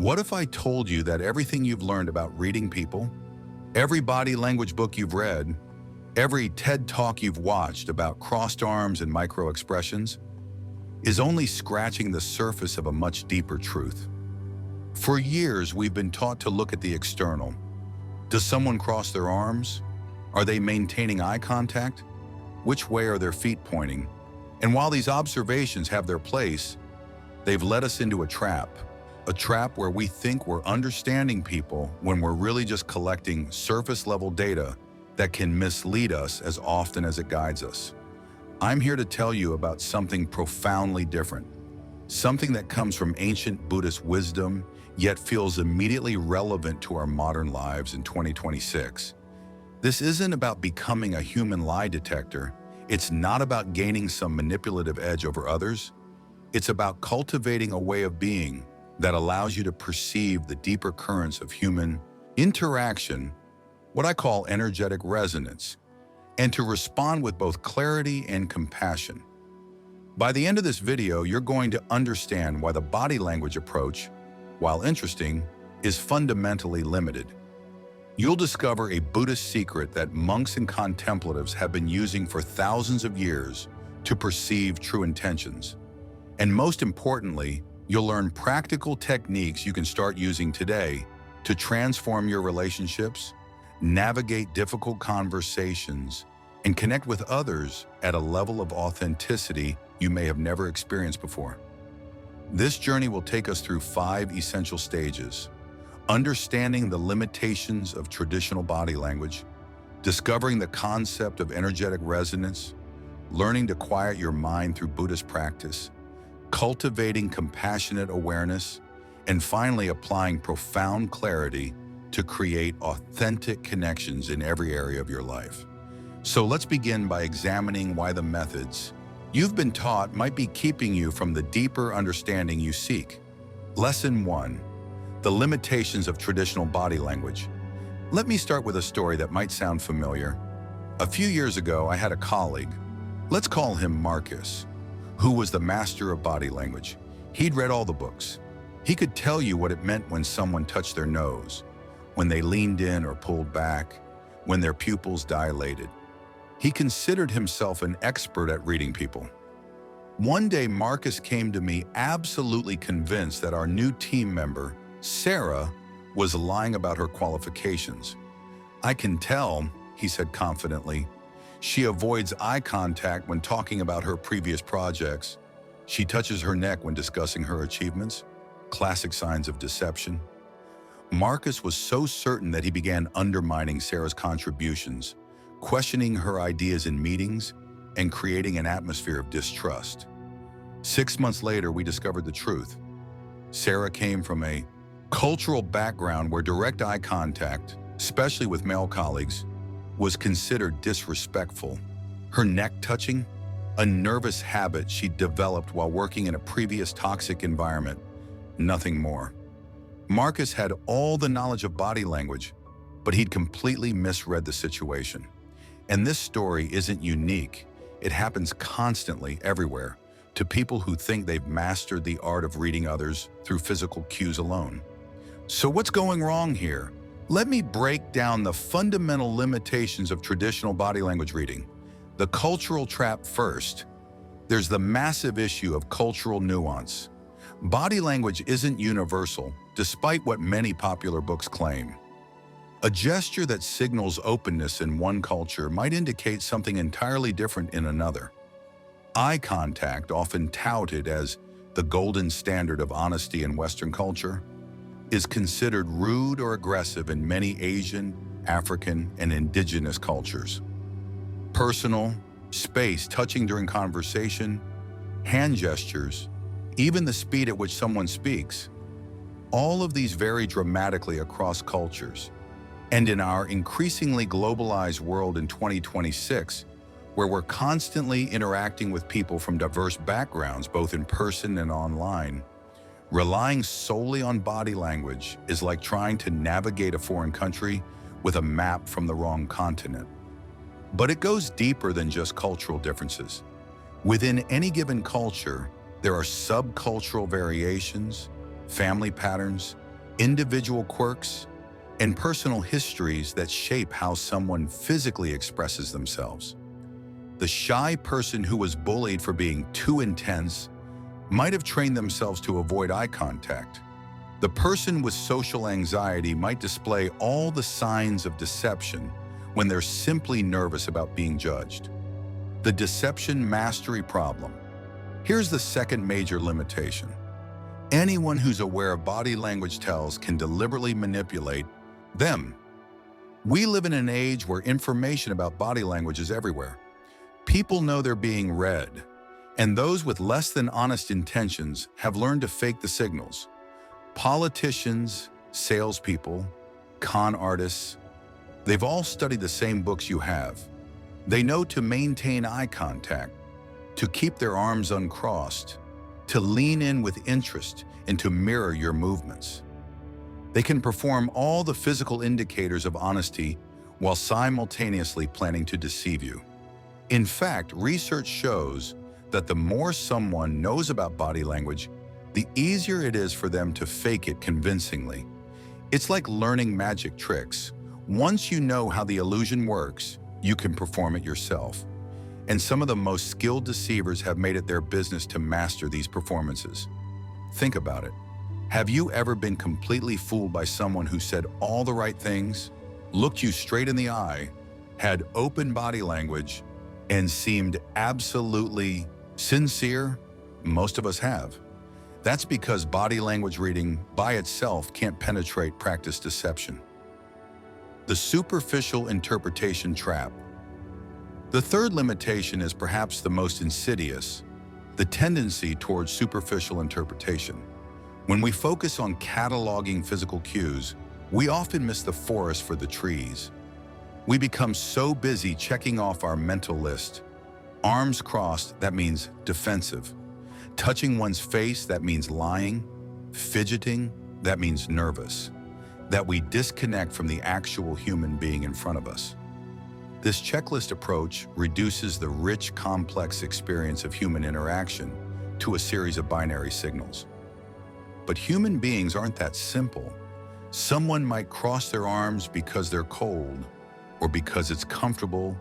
What if I told you that everything you've learned about reading people, every body language book you've read, every TED Talk you've watched about crossed arms and micro expressions, is only scratching the surface of a much deeper truth? For years, we've been taught to look at the external. Does someone cross their arms? Are they maintaining eye contact? Which way are their feet pointing? And while these observations have their place, they've led us into a trap where we think we're understanding people when we're really just collecting surface-level data that can mislead us as often as it guides us. I'm here to tell you about something profoundly different, something that comes from ancient Buddhist wisdom, yet feels immediately relevant to our modern lives in 2026. This isn't about becoming a human lie detector. It's not about gaining some manipulative edge over others. It's about cultivating a way of being that allows you to perceive the deeper currents of human interaction, what I call energetic resonance, and to respond with both clarity and compassion. By the end of this video, you're going to understand why the body language approach, while interesting, is fundamentally limited. You'll discover a Buddhist secret that monks and contemplatives have been using for thousands of years to perceive true intentions. And most importantly, you'll learn practical techniques you can start using today to transform your relationships, navigate difficult conversations, and connect with others at a level of authenticity you may have never experienced before. This journey will take us through 5 essential stages: understanding the limitations of traditional body language, discovering the concept of energetic resonance, learning to quiet your mind through Buddhist practice, cultivating compassionate awareness, and finally applying profound clarity to create authentic connections in every area of your life. So let's begin by examining why the methods you've been taught might be keeping you from the deeper understanding you seek. Lesson 1: the limitations of traditional body language. Let me start with a story that might sound familiar. A few years ago, I had a colleague, let's call him Marcus, who was the master of body language. He'd read all the books. He could tell you what it meant when someone touched their nose, when they leaned in or pulled back, when their pupils dilated. He considered himself an expert at reading people. One day, Marcus came to me absolutely convinced that our new team member, Sarah, was lying about her qualifications. "I can tell," he said confidently. "She avoids eye contact when talking about her previous projects. She touches her neck when discussing her achievements." Classic signs of deception. Marcus was so certain that he began undermining Sarah's contributions, questioning her ideas in meetings, and creating an atmosphere of distrust. 6 months later, we discovered the truth. Sarah came from a cultural background where direct eye contact, especially with male colleagues, was considered disrespectful. Her neck touching, a nervous habit she'd developed while working in a previous toxic environment, nothing more. Marcus had all the knowledge of body language, but he'd completely misread the situation. And this story isn't unique. It happens constantly everywhere to people who think they've mastered the art of reading others through physical cues alone. So what's going wrong here? Let me break down the fundamental limitations of traditional body language reading. The cultural trap first. There's the massive issue of cultural nuance. Body language isn't universal, despite what many popular books claim. A gesture that signals openness in one culture might indicate something entirely different in another. Eye contact, often touted as the golden standard of honesty in Western culture, is considered rude or aggressive in many Asian, African, and indigenous cultures. Personal, space, touching during conversation, hand gestures, even the speed at which someone speaks, all of these vary dramatically across cultures. And in our increasingly globalized world in 2026, where we're constantly interacting with people from diverse backgrounds, both in person and online, relying solely on body language is like trying to navigate a foreign country with a map from the wrong continent. But it goes deeper than just cultural differences. Within any given culture, there are subcultural variations, family patterns, individual quirks, and personal histories that shape how someone physically expresses themselves. The shy person who was bullied for being too intense might have trained themselves to avoid eye contact. The person with social anxiety might display all the signs of deception when they're simply nervous about being judged. The deception mastery problem. Here's the second major limitation. Anyone who's aware of body language tells can deliberately manipulate them. We live in an age where information about body language is everywhere. People know they're being read, and those with less than honest intentions have learned to fake the signals. Politicians, salespeople, con artists, they've all studied the same books you have. They know to maintain eye contact, to keep their arms uncrossed, to lean in with interest, and to mirror your movements. They can perform all the physical indicators of honesty while simultaneously planning to deceive you. In fact, research shows that the more someone knows about body language, the easier it is for them to fake it convincingly. It's like learning magic tricks. Once you know how the illusion works, you can perform it yourself. And some of the most skilled deceivers have made it their business to master these performances. Think about it. Have you ever been completely fooled by someone who said all the right things, looked you straight in the eye, had open body language, and seemed absolutely sincere? Most of us have. That's because body language reading by itself can't penetrate practiced deception. The superficial interpretation trap. The third limitation is perhaps the most insidious, the tendency towards superficial interpretation. When we focus on cataloging physical cues, we often miss the forest for the trees. We become so busy checking off our mental list. Arms crossed, that means defensive. Touching one's face, that means lying. Fidgeting, that means nervous. That we disconnect from the actual human being in front of us. This checklist approach reduces the rich, complex experience of human interaction to a series of binary signals. But human beings aren't that simple. Someone might cross their arms because they're cold, or because it's comfortable,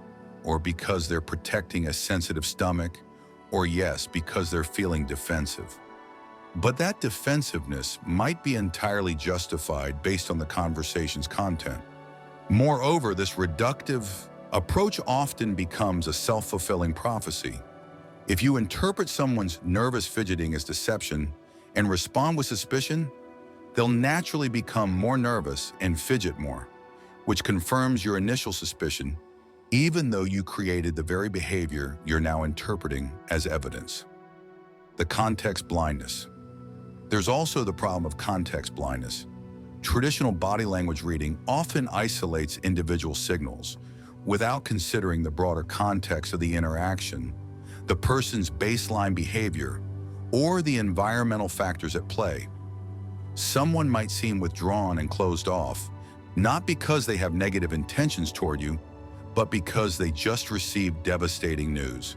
or because they're protecting a sensitive stomach, or yes, because they're feeling defensive. But that defensiveness might be entirely justified based on the conversation's content. Moreover, this reductive approach often becomes a self-fulfilling prophecy. If you interpret someone's nervous fidgeting as deception and respond with suspicion, they'll naturally become more nervous and fidget more, which confirms your initial suspicion, even though you created the very behavior you're now interpreting as evidence. The context blindness. There's also the problem of context blindness. Traditional body language reading often isolates individual signals without considering the broader context of the interaction, the person's baseline behavior, or the environmental factors at play. Someone might seem withdrawn and closed off, not because they have negative intentions toward you, but because they just received devastating news.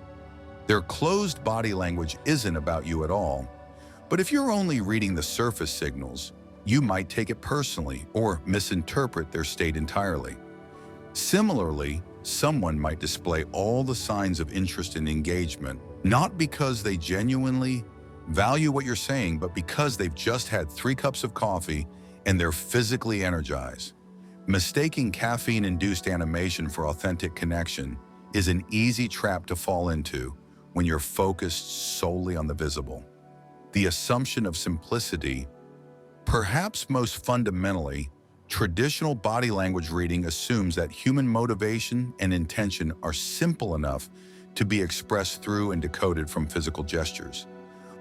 Their closed body language isn't about you at all, but if you're only reading the surface signals, you might take it personally or misinterpret their state entirely. Similarly, someone might display all the signs of interest and engagement, not because they genuinely value what you're saying, but because they've just had 3 cups of coffee and they're physically energized. Mistaking caffeine-induced animation for authentic connection is an easy trap to fall into when you're focused solely on the visible. The assumption of simplicity. Perhaps most fundamentally, traditional body language reading assumes that human motivation and intention are simple enough to be expressed through and decoded from physical gestures.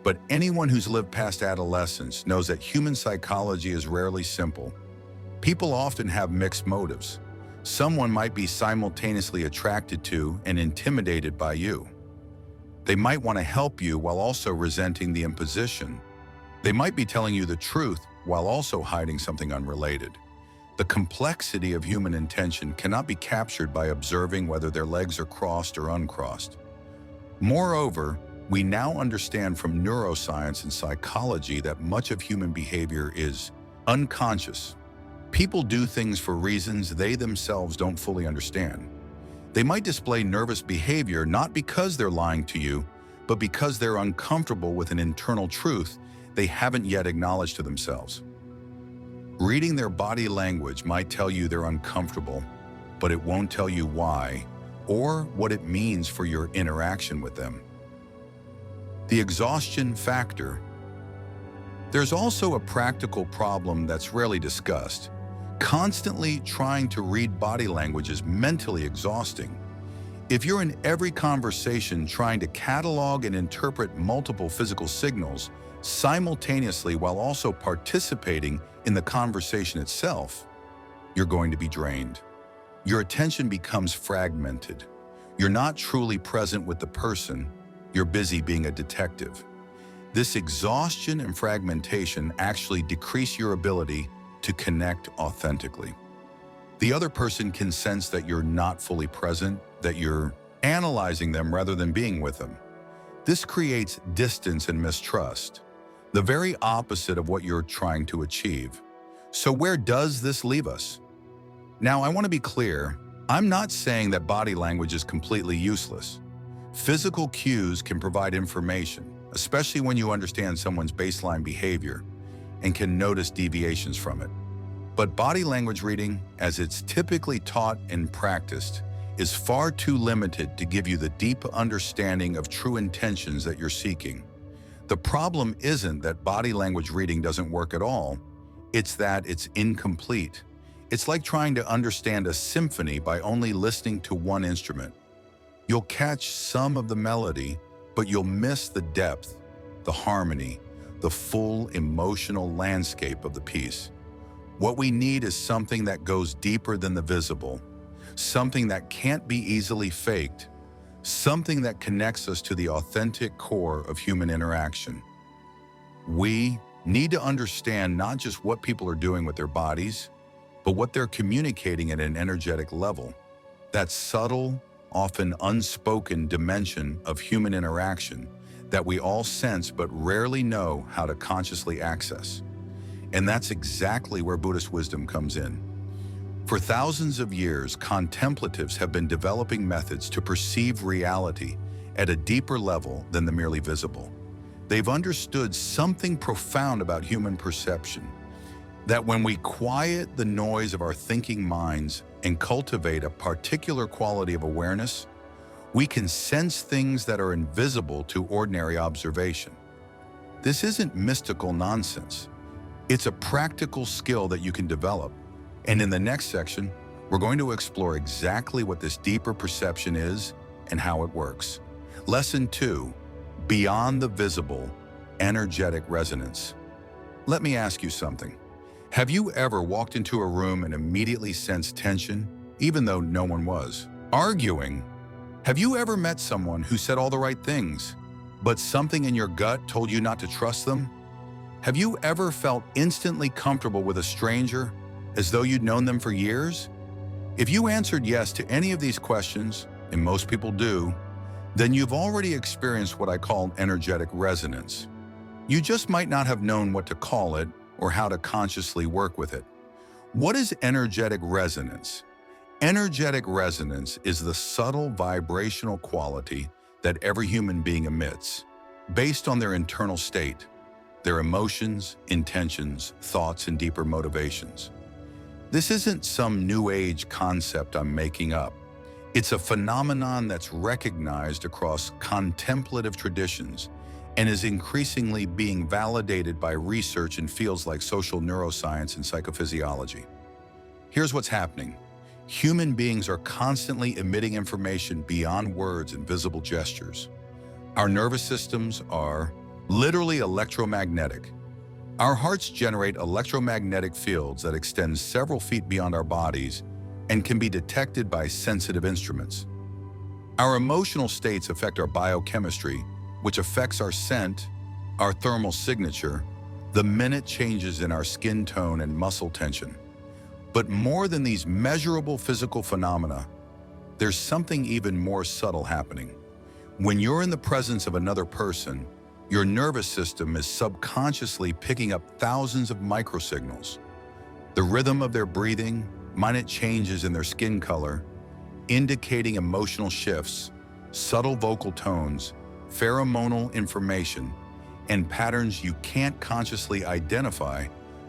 But anyone who's lived past adolescence knows that human psychology is rarely simple. People often have mixed motives. Someone might be simultaneously attracted to and intimidated by you. They might want to help you while also resenting the imposition. They might be telling you the truth while also hiding something unrelated. The complexity of human intention cannot be captured by observing whether their legs are crossed or uncrossed. Moreover, we now understand from neuroscience and psychology that much of human behavior is Unconscious. People do things for reasons they themselves don't fully understand. They might display nervous behavior not because they're lying to you, but because they're uncomfortable with an internal truth they haven't yet acknowledged to themselves. Reading their body language might tell you they're uncomfortable, but it won't tell you why or what it means for your interaction with them. The exhaustion factor. There's also a practical problem that's rarely discussed. Constantly trying to read body language is mentally exhausting. If you're in every conversation trying to catalog and interpret multiple physical signals simultaneously while also participating in the conversation itself, you're going to be drained. Your attention becomes fragmented. You're not truly present with the person. You're busy being a detective. This exhaustion and fragmentation actually decrease your ability to connect authentically. The other person can sense that you're not fully present, that you're analyzing them rather than being with them. This creates distance and mistrust, the very opposite of what you're trying to achieve. So where does this leave us? Now, I want to be clear. I'm not saying that body language is completely useless. Physical cues can provide information, especially when you understand someone's baseline behavior and can notice deviations from it. But body language reading, as it's typically taught and practiced, is far too limited to give you the deep understanding of true intentions that you're seeking. The problem isn't that body language reading doesn't work at all, it's that it's incomplete. It's like trying to understand a symphony by only listening to one instrument. You'll catch some of the melody, but you'll miss the depth, the harmony, the full emotional landscape of the piece. What we need is something that goes deeper than the visible, something that can't be easily faked, something that connects us to the authentic core of human interaction. We need to understand not just what people are doing with their bodies, but what they're communicating at an energetic level. That subtle, often unspoken dimension of human interaction that we all sense but rarely know how to consciously access. And that's exactly where Buddhist wisdom comes in. For thousands of years, contemplatives have been developing methods to perceive reality at a deeper level than the merely visible. They've understood something profound about human perception, that when we quiet the noise of our thinking minds and cultivate a particular quality of awareness, we can sense things that are invisible to ordinary observation. This isn't mystical nonsense. It's a practical skill that you can develop. And in the next section, we're going to explore exactly what this deeper perception is and how it works. Lesson 2, Beyond the Visible, Energetic Resonance. Let me ask you something. Have you ever walked into a room and immediately sensed tension, even though no one was? Arguing. Have you ever met someone who said all the right things, but something in your gut told you not to trust them? Have you ever felt instantly comfortable with a stranger, as though you'd known them for years? If you answered yes to any of these questions, and most people do, then you've already experienced what I call energetic resonance. You just might not have known what to call it or how to consciously work with it. What is energetic resonance? Energetic resonance is the subtle vibrational quality that every human being emits, based on their internal state, their emotions, intentions, thoughts, and deeper motivations. This isn't some new age concept I'm making up. It's a phenomenon that's recognized across contemplative traditions and is increasingly being validated by research in fields like social neuroscience and psychophysiology. Here's what's happening. Human beings are constantly emitting information beyond words and visible gestures. Our nervous systems are literally electromagnetic. Our hearts generate electromagnetic fields that extend several feet beyond our bodies and can be detected by sensitive instruments. Our emotional states affect our biochemistry, which affects our scent, our thermal signature, the minute changes in our skin tone and muscle tension. But more than these measurable physical phenomena, there's something even more subtle happening. When you're in the presence of another person, Your nervous system is subconsciously picking up thousands of microsignals. The rhythm of their breathing, minute changes in their skin color, indicating emotional shifts, subtle vocal tones, pheromonal information, and patterns you can't consciously identify,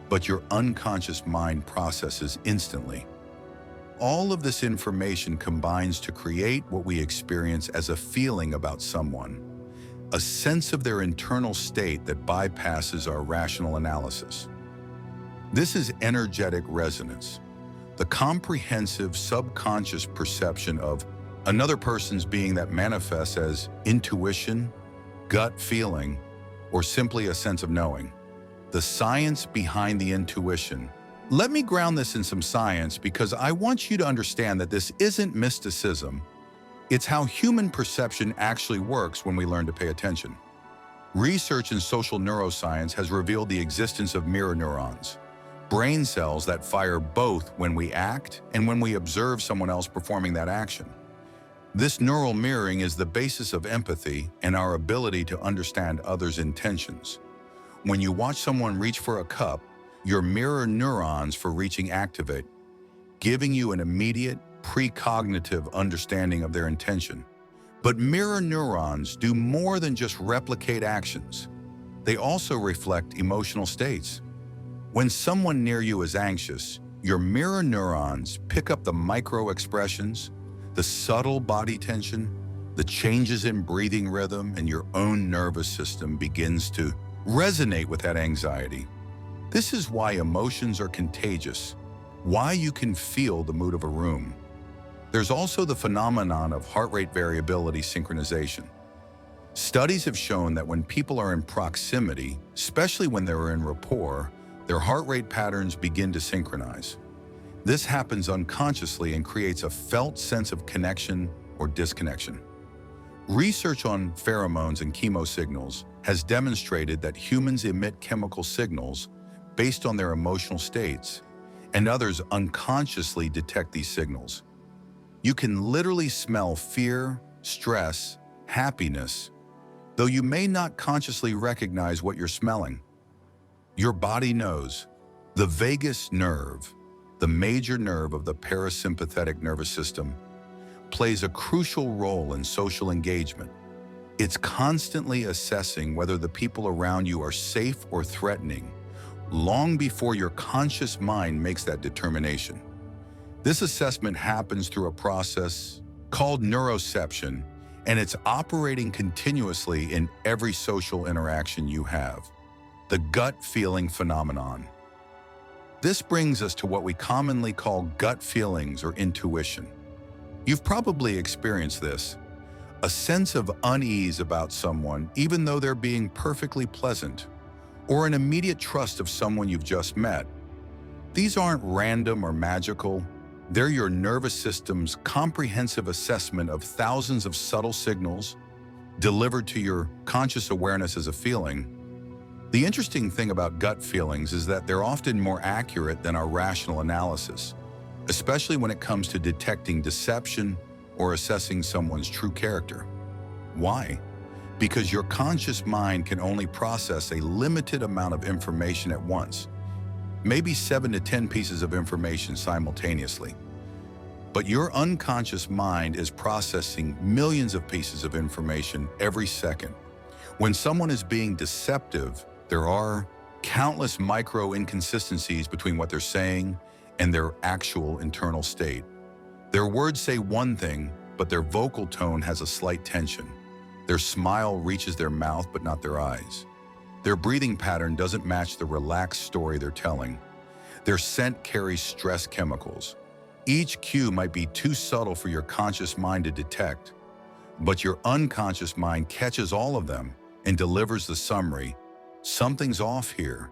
but your unconscious mind processes instantly. All of this information combines to create what we experience as a feeling about someone, a sense of their internal state that bypasses our rational analysis. This is energetic resonance, the comprehensive subconscious perception of another person's being that manifests as intuition, gut feeling, or simply a sense of knowing. The science behind the intuition. Let me ground this in some science because I want you to understand that this isn't mysticism. It's how human perception actually works when we learn to pay attention. Research in social neuroscience has revealed the existence of mirror neurons, brain cells that fire both when we act and when we observe someone else performing that action. This neural mirroring is the basis of empathy and our ability to understand others' intentions. When you watch someone reach for a cup, your mirror neurons for reaching activate, giving you an immediate, precognitive understanding of their intention. But mirror neurons do more than just replicate actions. They also reflect emotional states. When someone near you is anxious, your mirror neurons pick up the micro-expressions, the subtle body tension, the changes in breathing rhythm, and your own nervous system begins to resonate with that anxiety. This is why emotions are contagious, why you can feel the mood of a room. There's also the phenomenon of heart rate variability synchronization. Studies have shown that when people are in proximity, especially when they're in rapport, their heart rate patterns begin to synchronize. This happens unconsciously and creates a felt sense of connection or disconnection. Research on pheromones and chemosignals has demonstrated that humans emit chemical signals based on their emotional states, and others unconsciously detect these signals. You can literally smell fear, stress, happiness, though you may not consciously recognize what you're smelling. Your body knows. The vagus nerve, the major nerve of the parasympathetic nervous system, plays a crucial role in social engagement. It's constantly assessing whether the people around you are safe or threatening, long before your conscious mind makes that determination. This assessment happens through a process called neuroception, and it's operating continuously in every social interaction you have. The gut feeling phenomenon. This brings us to what we commonly call gut feelings or intuition. You've probably experienced this, a sense of unease about someone even though they're being perfectly pleasant, or an immediate trust of someone you've just met. These aren't random or magical. They're your nervous system's comprehensive assessment of thousands of subtle signals delivered to your conscious awareness as a feeling. The interesting thing about gut feelings is that they're often more accurate than our rational analysis, especially when it comes to detecting deception or assessing someone's true character. Why? Because your conscious mind can only process a limited amount of information at once, maybe 7 to 10 pieces of information simultaneously. But your unconscious mind is processing millions of pieces of information every second. When someone is being deceptive, there are countless micro inconsistencies between what they're saying and their actual internal state. Their words say one thing, but their vocal tone has a slight tension. Their smile reaches their mouth, but not their eyes. Their breathing pattern doesn't match the relaxed story they're telling. Their scent carries stress chemicals. Each cue might be too subtle for your conscious mind to detect, but your unconscious mind catches all of them and delivers the summary, something's off here.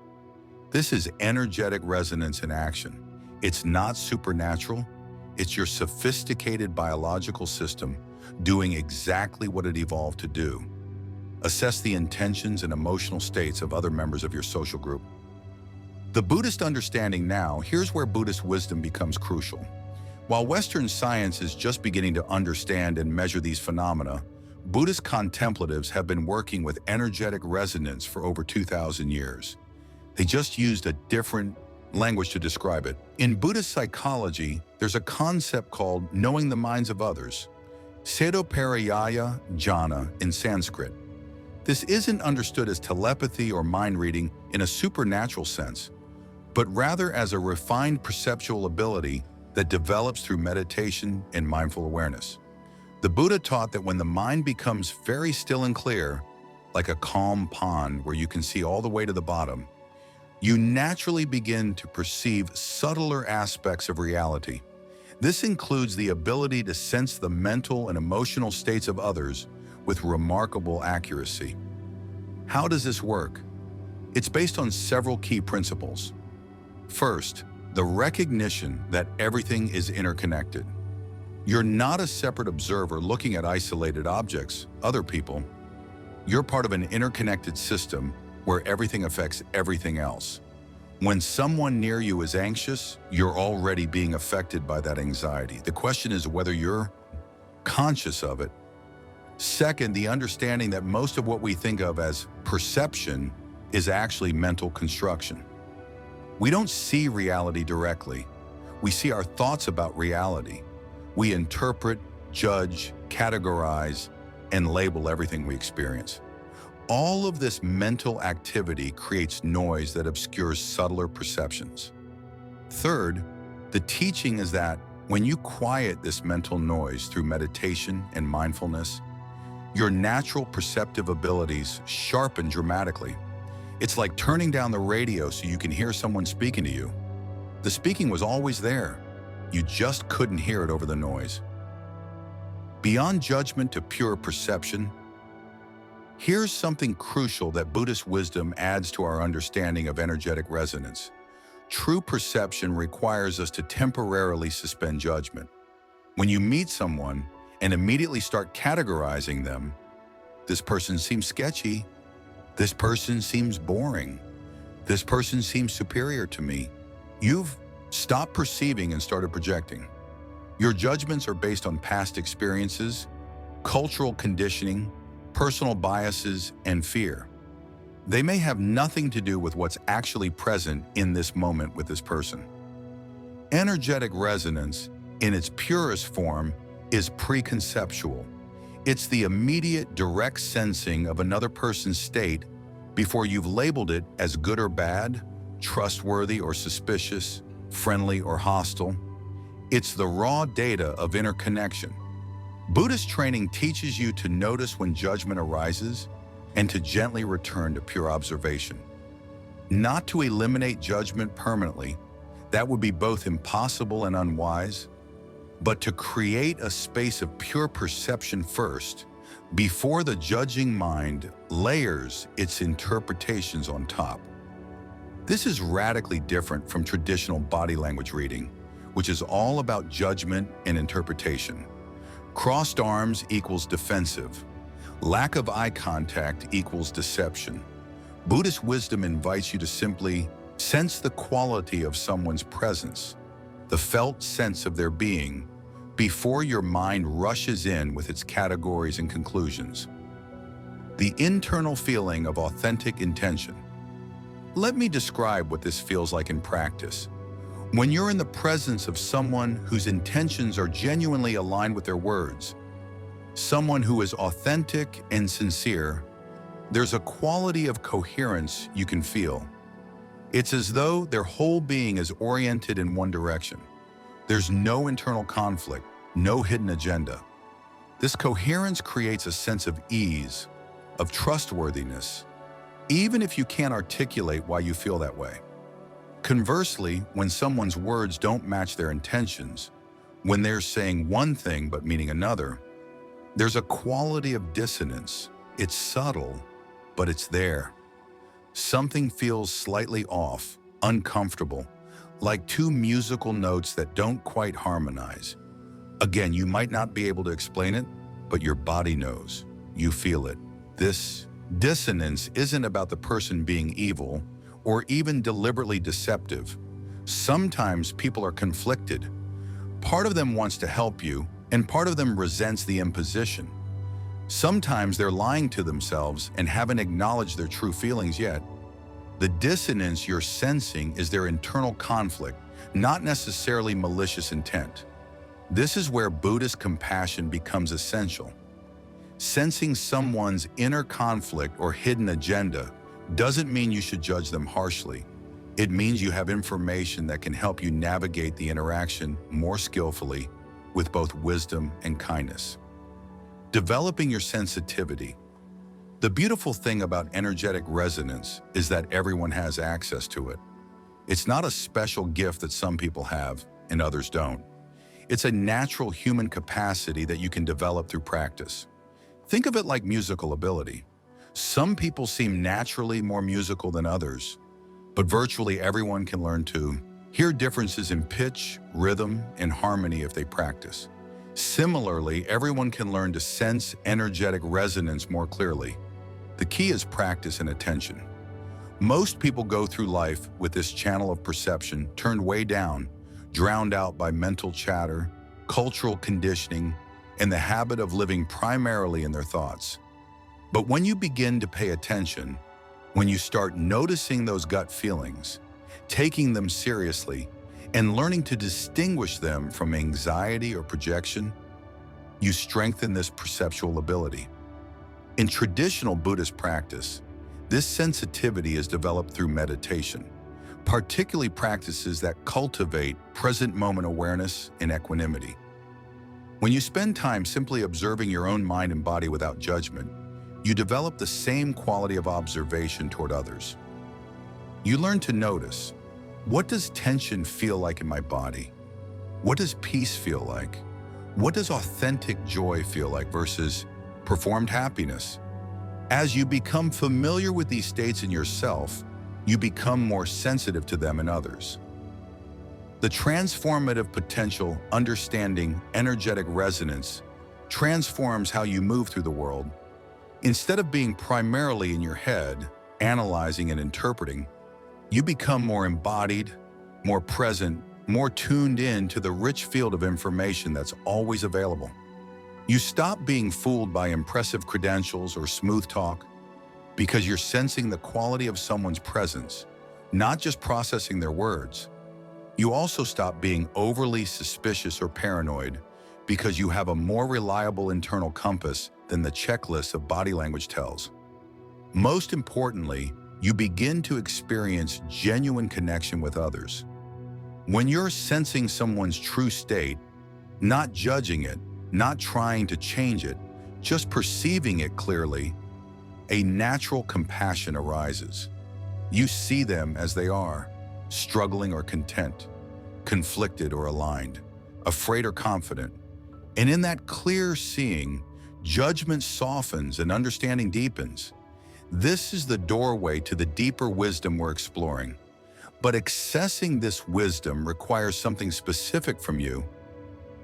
This is energetic resonance in action. It's not supernatural. It's your sophisticated biological system doing exactly what it evolved to do. Assess the intentions and emotional states of other members of your social group. The Buddhist understanding now, here's where Buddhist wisdom becomes crucial. While Western science is just beginning to understand and measure these phenomena, Buddhist contemplatives have been working with energetic resonance for over 2,000 years. They just used a different language to describe it. In Buddhist psychology, there's a concept called knowing the minds of others, Sedoparayaya jhana in Sanskrit. This isn't understood as telepathy or mind reading in a supernatural sense, but rather as a refined perceptual ability that develops through meditation and mindful awareness. The Buddha taught that when the mind becomes very still and clear, like a calm pond where you can see all the way to the bottom, you naturally begin to perceive subtler aspects of reality. This includes the ability to sense the mental and emotional states of others with remarkable accuracy. How does this work? It's based on several key principles. First, the recognition that everything is interconnected. You're not a separate observer looking at isolated objects, other people. You're part of an interconnected system where everything affects everything else. When someone near you is anxious, you're already being affected by that anxiety. The question is whether you're conscious of it. Second, the understanding that most of what we think of as perception is actually mental construction. We don't see reality directly. We see our thoughts about reality. We interpret, judge, categorize, and label everything we experience. All of this mental activity creates noise that obscures subtler perceptions. Third, the teaching is that when you quiet this mental noise through meditation and mindfulness, your natural perceptive abilities sharpen dramatically. It's like turning down the radio so you can hear someone speaking to you. The speaking was always there. You just couldn't hear it over the noise. Beyond judgment to pure perception, here's something crucial that Buddhist wisdom adds to our understanding of energetic resonance. True perception requires us to temporarily suspend judgment. When you meet someone and immediately start categorizing them, this person seems sketchy, this person seems boring, this person seems superior to me, you've stopped perceiving and started projecting. Your judgments are based on past experiences, cultural conditioning, personal biases, and fear. They may have nothing to do with what's actually present in this moment with this person. Energetic resonance, in its purest form, is preconceptual. It's the immediate, direct sensing of another person's state before you've labeled it as good or bad, trustworthy or suspicious, friendly or hostile. It's the raw data of interconnection. Buddhist training teaches you to notice when judgment arises and to gently return to pure observation. Not to eliminate judgment permanently, that would be both impossible and unwise, but to create a space of pure perception first, before the judging mind layers its interpretations on top. This is radically different from traditional body language reading, which is all about judgment and interpretation. Crossed arms equals defensive. Lack of eye contact equals deception. Buddhist wisdom invites you to simply sense the quality of someone's presence, the felt sense of their being, before your mind rushes in with its categories and conclusions. The internal feeling of authentic intention. Let me describe what this feels like in practice. When you're in the presence of someone whose intentions are genuinely aligned with their words, someone who is authentic and sincere, there's a quality of coherence you can feel. It's as though their whole being is oriented in one direction. There's no internal conflict, no hidden agenda. This coherence creates a sense of ease, of trustworthiness, even if you can't articulate why you feel that way. Conversely, when someone's words don't match their intentions, when they're saying one thing but meaning another, there's a quality of dissonance. It's subtle, but it's there. Something feels slightly off, uncomfortable, like two musical notes that don't quite harmonize. Again, you might not be able to explain it, but your body knows. You feel it. This dissonance isn't about the person being evil or even deliberately deceptive. Sometimes people are conflicted. Part of them wants to help you, and part of them resents the imposition. Sometimes they're lying to themselves and haven't acknowledged their true feelings yet. The dissonance you're sensing is their internal conflict, not necessarily malicious intent. This is where Buddhist compassion becomes essential. Sensing someone's inner conflict or hidden agenda doesn't mean you should judge them harshly. It means you have information that can help you navigate the interaction more skillfully with both wisdom and kindness. Developing your sensitivity. The beautiful thing about energetic resonance is that everyone has access to it. It's not a special gift that some people have and others don't. It's a natural human capacity that you can develop through practice. Think of it like musical ability. Some people seem naturally more musical than others, but virtually everyone can learn to hear differences in pitch, rhythm, and harmony if they practice. Similarly, everyone can learn to sense energetic resonance more clearly. The key is practice and attention. Most people go through life with this channel of perception turned way down, drowned out by mental chatter, cultural conditioning, and the habit of living primarily in their thoughts. But when you begin to pay attention, when you start noticing those gut feelings, taking them seriously, and learning to distinguish them from anxiety or projection, you strengthen this perceptual ability. In traditional Buddhist practice, this sensitivity is developed through meditation, particularly practices that cultivate present moment awareness and equanimity. When you spend time simply observing your own mind and body without judgment, you develop the same quality of observation toward others. You learn to notice, what does tension feel like in my body? What does peace feel like? What does authentic joy feel like versus performed happiness? As you become familiar with these states in yourself, you become more sensitive to them in others. The transformative potential, understanding, energetic resonance transforms how you move through the world. Instead of being primarily in your head, analyzing and interpreting, you become more embodied, more present, more tuned in to the rich field of information that's always available. You stop being fooled by impressive credentials or smooth talk because you're sensing the quality of someone's presence, not just processing their words. You also stop being overly suspicious or paranoid because you have a more reliable internal compass than the checklist of body language tells. Most importantly, you begin to experience genuine connection with others. When you're sensing someone's true state, not judging it, not trying to change it, just perceiving it clearly, a natural compassion arises. You see them as they are, struggling or content, conflicted or aligned, afraid or confident. And in that clear seeing, judgment softens and understanding deepens. This is the doorway to the deeper wisdom we're exploring. But accessing this wisdom requires something specific from you.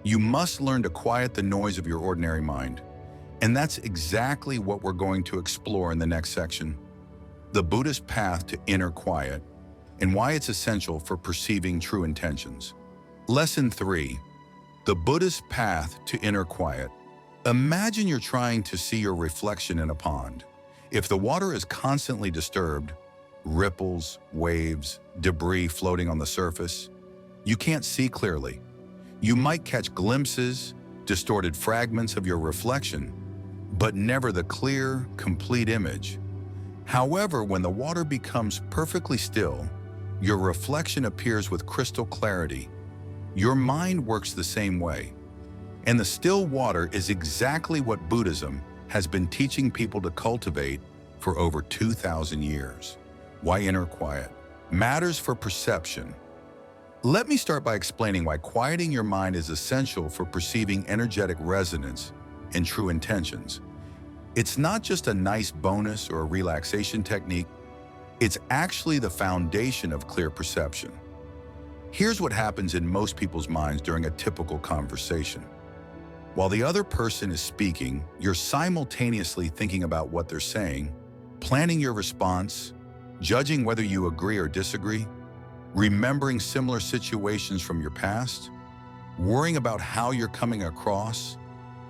You must learn to quiet the noise of your ordinary mind. And that's exactly what we're going to explore in the next section. The Buddhist path to inner quiet and why it's essential for perceiving true intentions. Lesson 3. The Buddhist path to inner quiet. Imagine you're trying to see your reflection in a pond. If the water is constantly disturbed, ripples, waves, debris floating on the surface, you can't see clearly. You might catch glimpses, distorted fragments of your reflection, but never the clear, complete image. However, when the water becomes perfectly still, your reflection appears with crystal clarity. Your mind works the same way. And the still water is exactly what Buddhism has been teaching people to cultivate for over 2,000 years. Why inner quiet matters for perception. Let me start by explaining why quieting your mind is essential for perceiving energetic resonance and true intentions. It's not just a nice bonus or a relaxation technique. It's actually the foundation of clear perception. Here's what happens in most people's minds during a typical conversation. While the other person is speaking, you're simultaneously thinking about what they're saying, planning your response, judging whether you agree or disagree, remembering similar situations from your past, worrying about how you're coming across,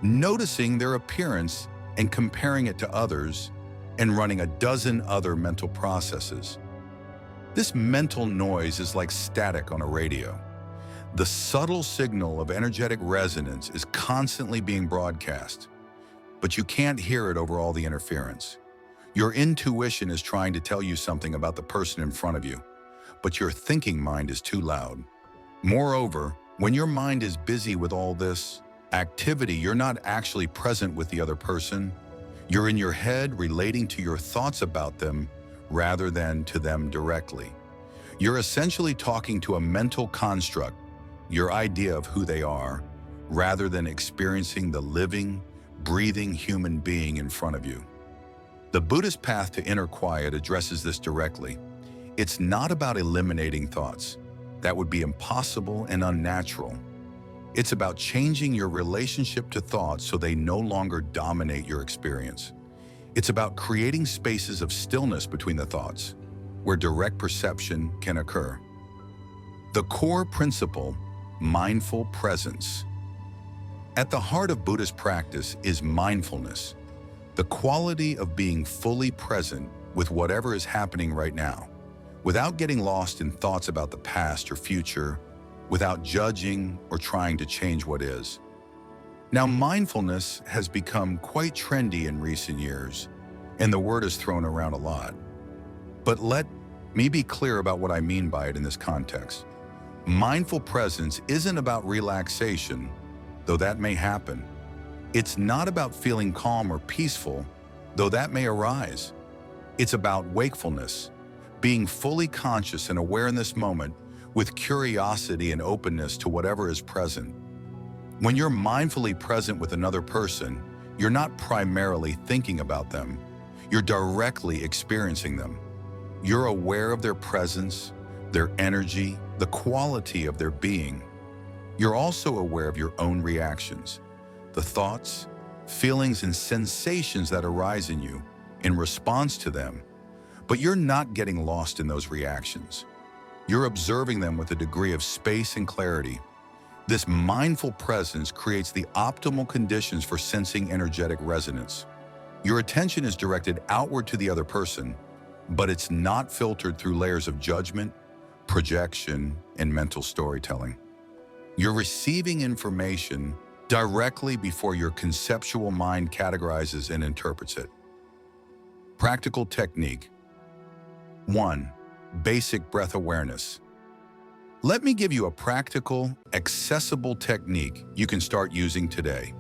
noticing their appearance, and comparing it to others and running a dozen other mental processes. This mental noise is like static on a radio. The subtle signal of energetic resonance is constantly being broadcast, but you can't hear it over all the interference. Your intuition is trying to tell you something about the person in front of you, but your thinking mind is too loud. Moreover, when your mind is busy with all this activity, you're not actually present with the other person. You're in your head relating to your thoughts about them rather than to them directly. You're essentially talking to a mental construct, your idea of who they are, rather than experiencing the living, breathing human being in front of you. The Buddhist path to inner quiet addresses this directly. It's not about eliminating thoughts. That would be impossible and unnatural. It's about changing your relationship to thoughts so they no longer dominate your experience. It's about creating spaces of stillness between the thoughts, where direct perception can occur. The core principle, mindful presence. At the heart of Buddhist practice is mindfulness, the quality of being fully present with whatever is happening right now, without getting lost in thoughts about the past or future, without judging or trying to change what is. Now, mindfulness has become quite trendy in recent years, and the word is thrown around a lot. But let me be clear about what I mean by it in this context. Mindful presence isn't about relaxation, though that may happen. It's not about feeling calm or peaceful, though that may arise. It's about wakefulness, being fully conscious and aware in this moment with curiosity and openness to whatever is present. When you're mindfully present with another person, you're not primarily thinking about them. You're directly experiencing them. You're aware of their presence, their energy, the quality of their being. You're also aware of your own reactions, the thoughts, feelings, and sensations that arise in you in response to them. But you're not getting lost in those reactions. You're observing them with a degree of space and clarity. This mindful presence creates the optimal conditions for sensing energetic resonance. Your attention is directed outward to the other person, but it's not filtered through layers of judgment, projection, and mental storytelling. You're receiving information directly before your conceptual mind categorizes and interprets it. Practical technique. 1. Basic breath awareness. Let me give you a practical, accessible technique you can start using today.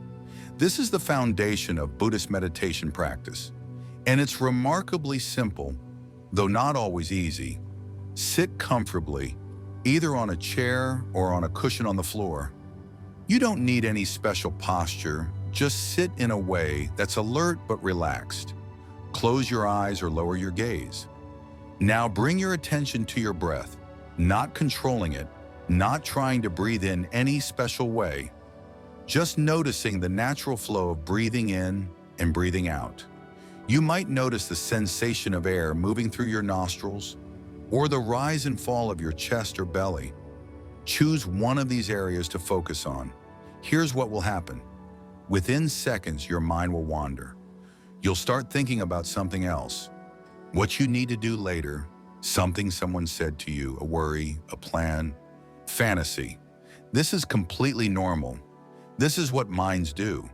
This is the foundation of Buddhist meditation practice, and it's remarkably simple, though not always easy. Sit comfortably, either on a chair or on a cushion on the floor. You don't need any special posture, just sit in a way that's alert but relaxed. Close your eyes or lower your gaze. Now bring your attention to your breath, not controlling it, not trying to breathe in any special way, just noticing the natural flow of breathing in and breathing out. You might notice the sensation of air moving through your nostrils or the rise and fall of your chest or belly. Choose one of these areas to focus on. Here's what will happen. Within seconds, your mind will wander. You'll start thinking about something else, what you need to do later, something someone said to you, a worry, a plan, fantasy. This is completely normal. This is what minds do.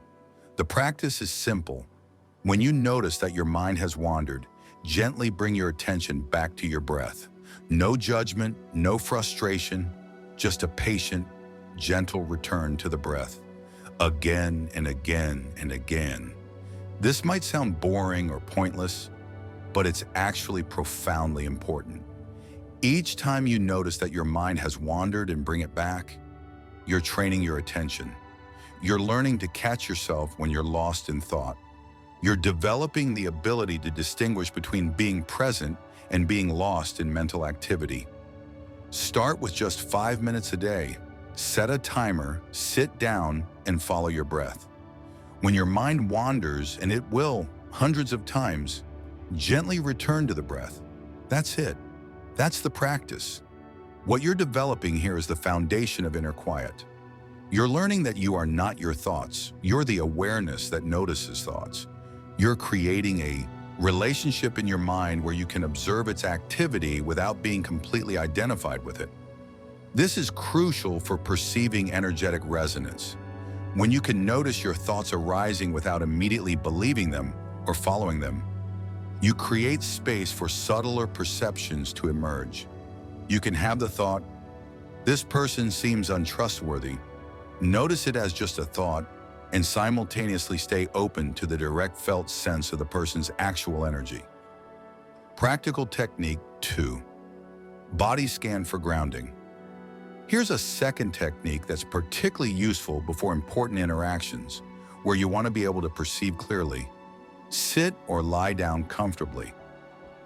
The practice is simple. When you notice that your mind has wandered, gently bring your attention back to your breath. No judgment, no frustration, just a patient, gentle return to the breath, again and again and again. This might sound boring or pointless, but it's actually profoundly important. Each time you notice that your mind has wandered and bring it back, you're training your attention. You're learning to catch yourself when you're lost in thought. You're developing the ability to distinguish between being present and being lost in mental activity. Start with just 5 minutes a day. Set a timer, sit down, and follow your breath. When your mind wanders, and it will hundreds of times, gently return to the breath. That's it. That's the practice. What you're developing here is the foundation of inner quiet. You're learning that you are not your thoughts. You're the awareness that notices thoughts. You're creating a relationship in your mind where you can observe its activity without being completely identified with it. This is crucial for perceiving energetic resonance. When you can notice your thoughts arising without immediately believing them or following them, you create space for subtler perceptions to emerge. You can have the thought, "This person seems untrustworthy." Notice it as just a thought and simultaneously stay open to the direct felt sense of the person's actual energy. Practical technique 2. Body scan for grounding. Here's a second technique that's particularly useful before important interactions, where you want to be able to perceive clearly. Sit or lie down comfortably.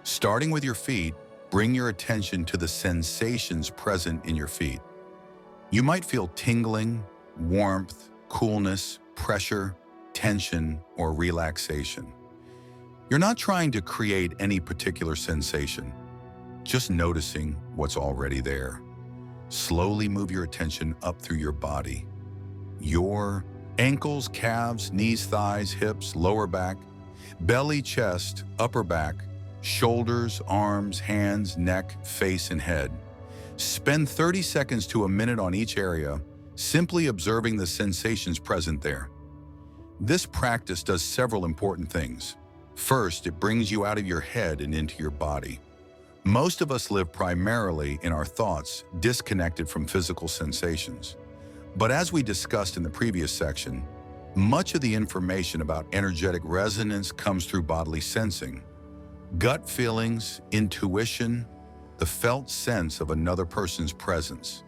Starting with your feet, bring your attention to the sensations present in your feet. You might feel tingling, warmth, coolness, pressure, tension, or relaxation. You're not trying to create any particular sensation, just noticing what's already there. Slowly move your attention up through your body. Your ankles, calves, knees, thighs, hips, lower back, belly, chest, upper back, shoulders, arms, hands, neck, face, and head. Spend 30 seconds to a minute on each area, simply observing the sensations present there. This practice does several important things. First, it brings you out of your head and into your body. Most of us live primarily in our thoughts, disconnected from physical sensations. But as we discussed in the previous section, much of the information about energetic resonance comes through bodily sensing. Gut feelings, intuition, the felt sense of another person's presence.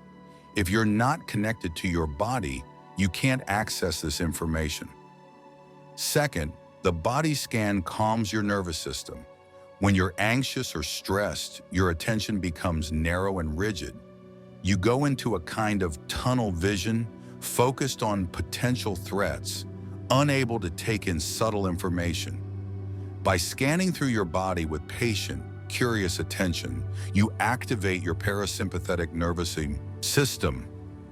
If you're not connected to your body, you can't access this information. Second, the body scan calms your nervous system. When you're anxious or stressed, your attention becomes narrow and rigid. You go into a kind of tunnel vision, focused on potential threats, unable to take in subtle information. By scanning through your body with patient, curious attention, you activate your parasympathetic nervous system,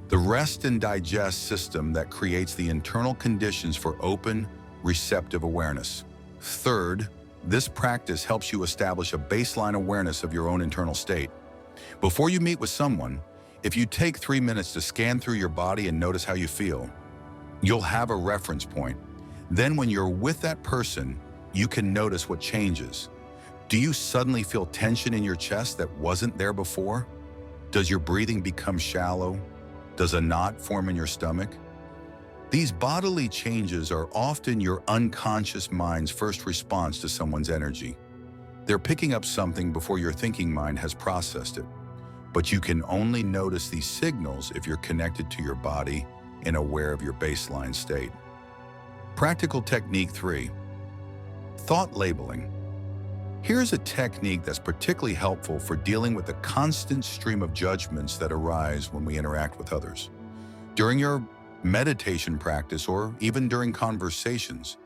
the rest and digest system that creates the internal conditions for open, receptive awareness. Third, this practice helps you establish a baseline awareness of your own internal state. Before you meet with someone, if you take 3 minutes to scan through your body and notice how you feel, you'll have a reference point. Then when you're with that person, you can notice what changes. Do you suddenly feel tension in your chest that wasn't there before? Does your breathing become shallow? Does a knot form in your stomach? These bodily changes are often your unconscious mind's first response to someone's energy. They're picking up something before your thinking mind has processed it. But you can only notice these signals if you're connected to your body and aware of your baseline state. Practical technique 3. Thought labeling. Here's a technique that's particularly helpful for dealing with the constant stream of judgments that arise when we interact with others. During your meditation practice, or even during conversations,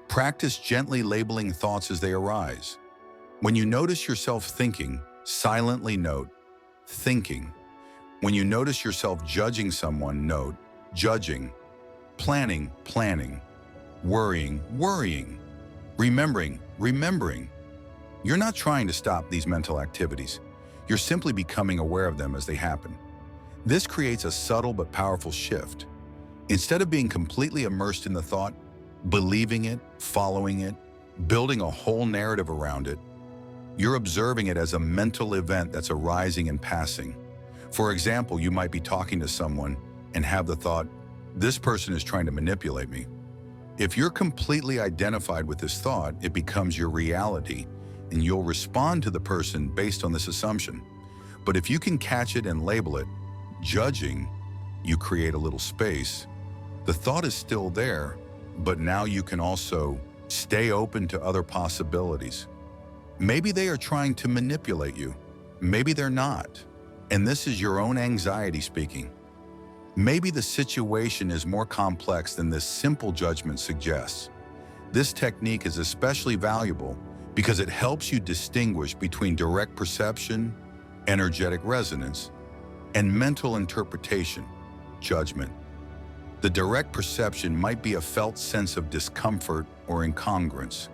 practice gently labeling thoughts as they arise. When you notice yourself thinking, silently note, thinking. When you notice yourself judging someone, note, judging. Planning, planning. Worrying, worrying. Remembering, remembering. You're not trying to stop these mental activities. You're simply becoming aware of them as they happen. This creates a subtle but powerful shift. Instead of being completely immersed in the thought, believing it, following it, building a whole narrative around it, you're observing it as a mental event that's arising and passing. For example, you might be talking to someone and have the thought, "This person is trying to manipulate me." If you're completely identified with this thought, it becomes your reality, and you'll respond to the person based on this assumption. But if you can catch it and label it, judging, you create a little space. The thought is still there, but now you can also stay open to other possibilities. Maybe they are trying to manipulate you. Maybe they're not. And this is your own anxiety speaking. Maybe the situation is more complex than this simple judgment suggests. This technique is especially valuable because it helps you distinguish between direct perception, energetic resonance, and mental interpretation, judgment. The direct perception might be a felt sense of discomfort or incongruence.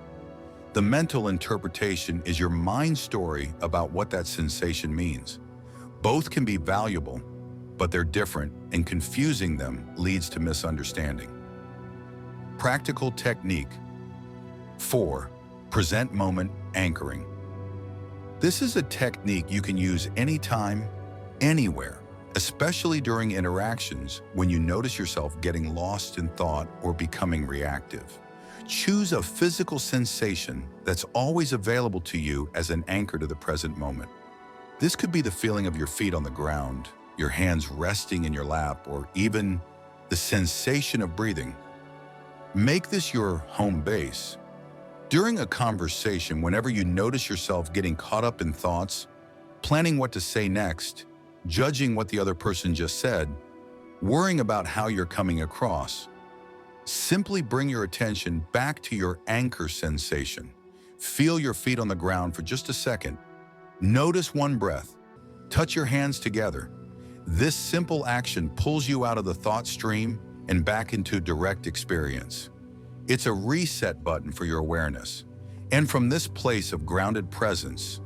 The mental interpretation is your mind story about what that sensation means. Both can be valuable, but they're different, and confusing them leads to misunderstanding. Practical technique. 4. Present moment anchoring. This is a technique you can use anytime, anywhere, especially during interactions when you notice yourself getting lost in thought or becoming reactive. Choose a physical sensation that's always available to you as an anchor to the present moment. This could be the feeling of your feet on the ground, your hands resting in your lap, or even the sensation of breathing. Make this your home base. During a conversation, whenever you notice yourself getting caught up in thoughts, planning what to say next, judging what the other person just said, worrying about how you're coming across, simply bring your attention back to your anchor sensation. Feel your feet on the ground for just a second. Notice one breath. Touch your hands together. This simple action pulls you out of the thought stream and back into direct experience. It's a reset button for your awareness. And from this place of grounded presence,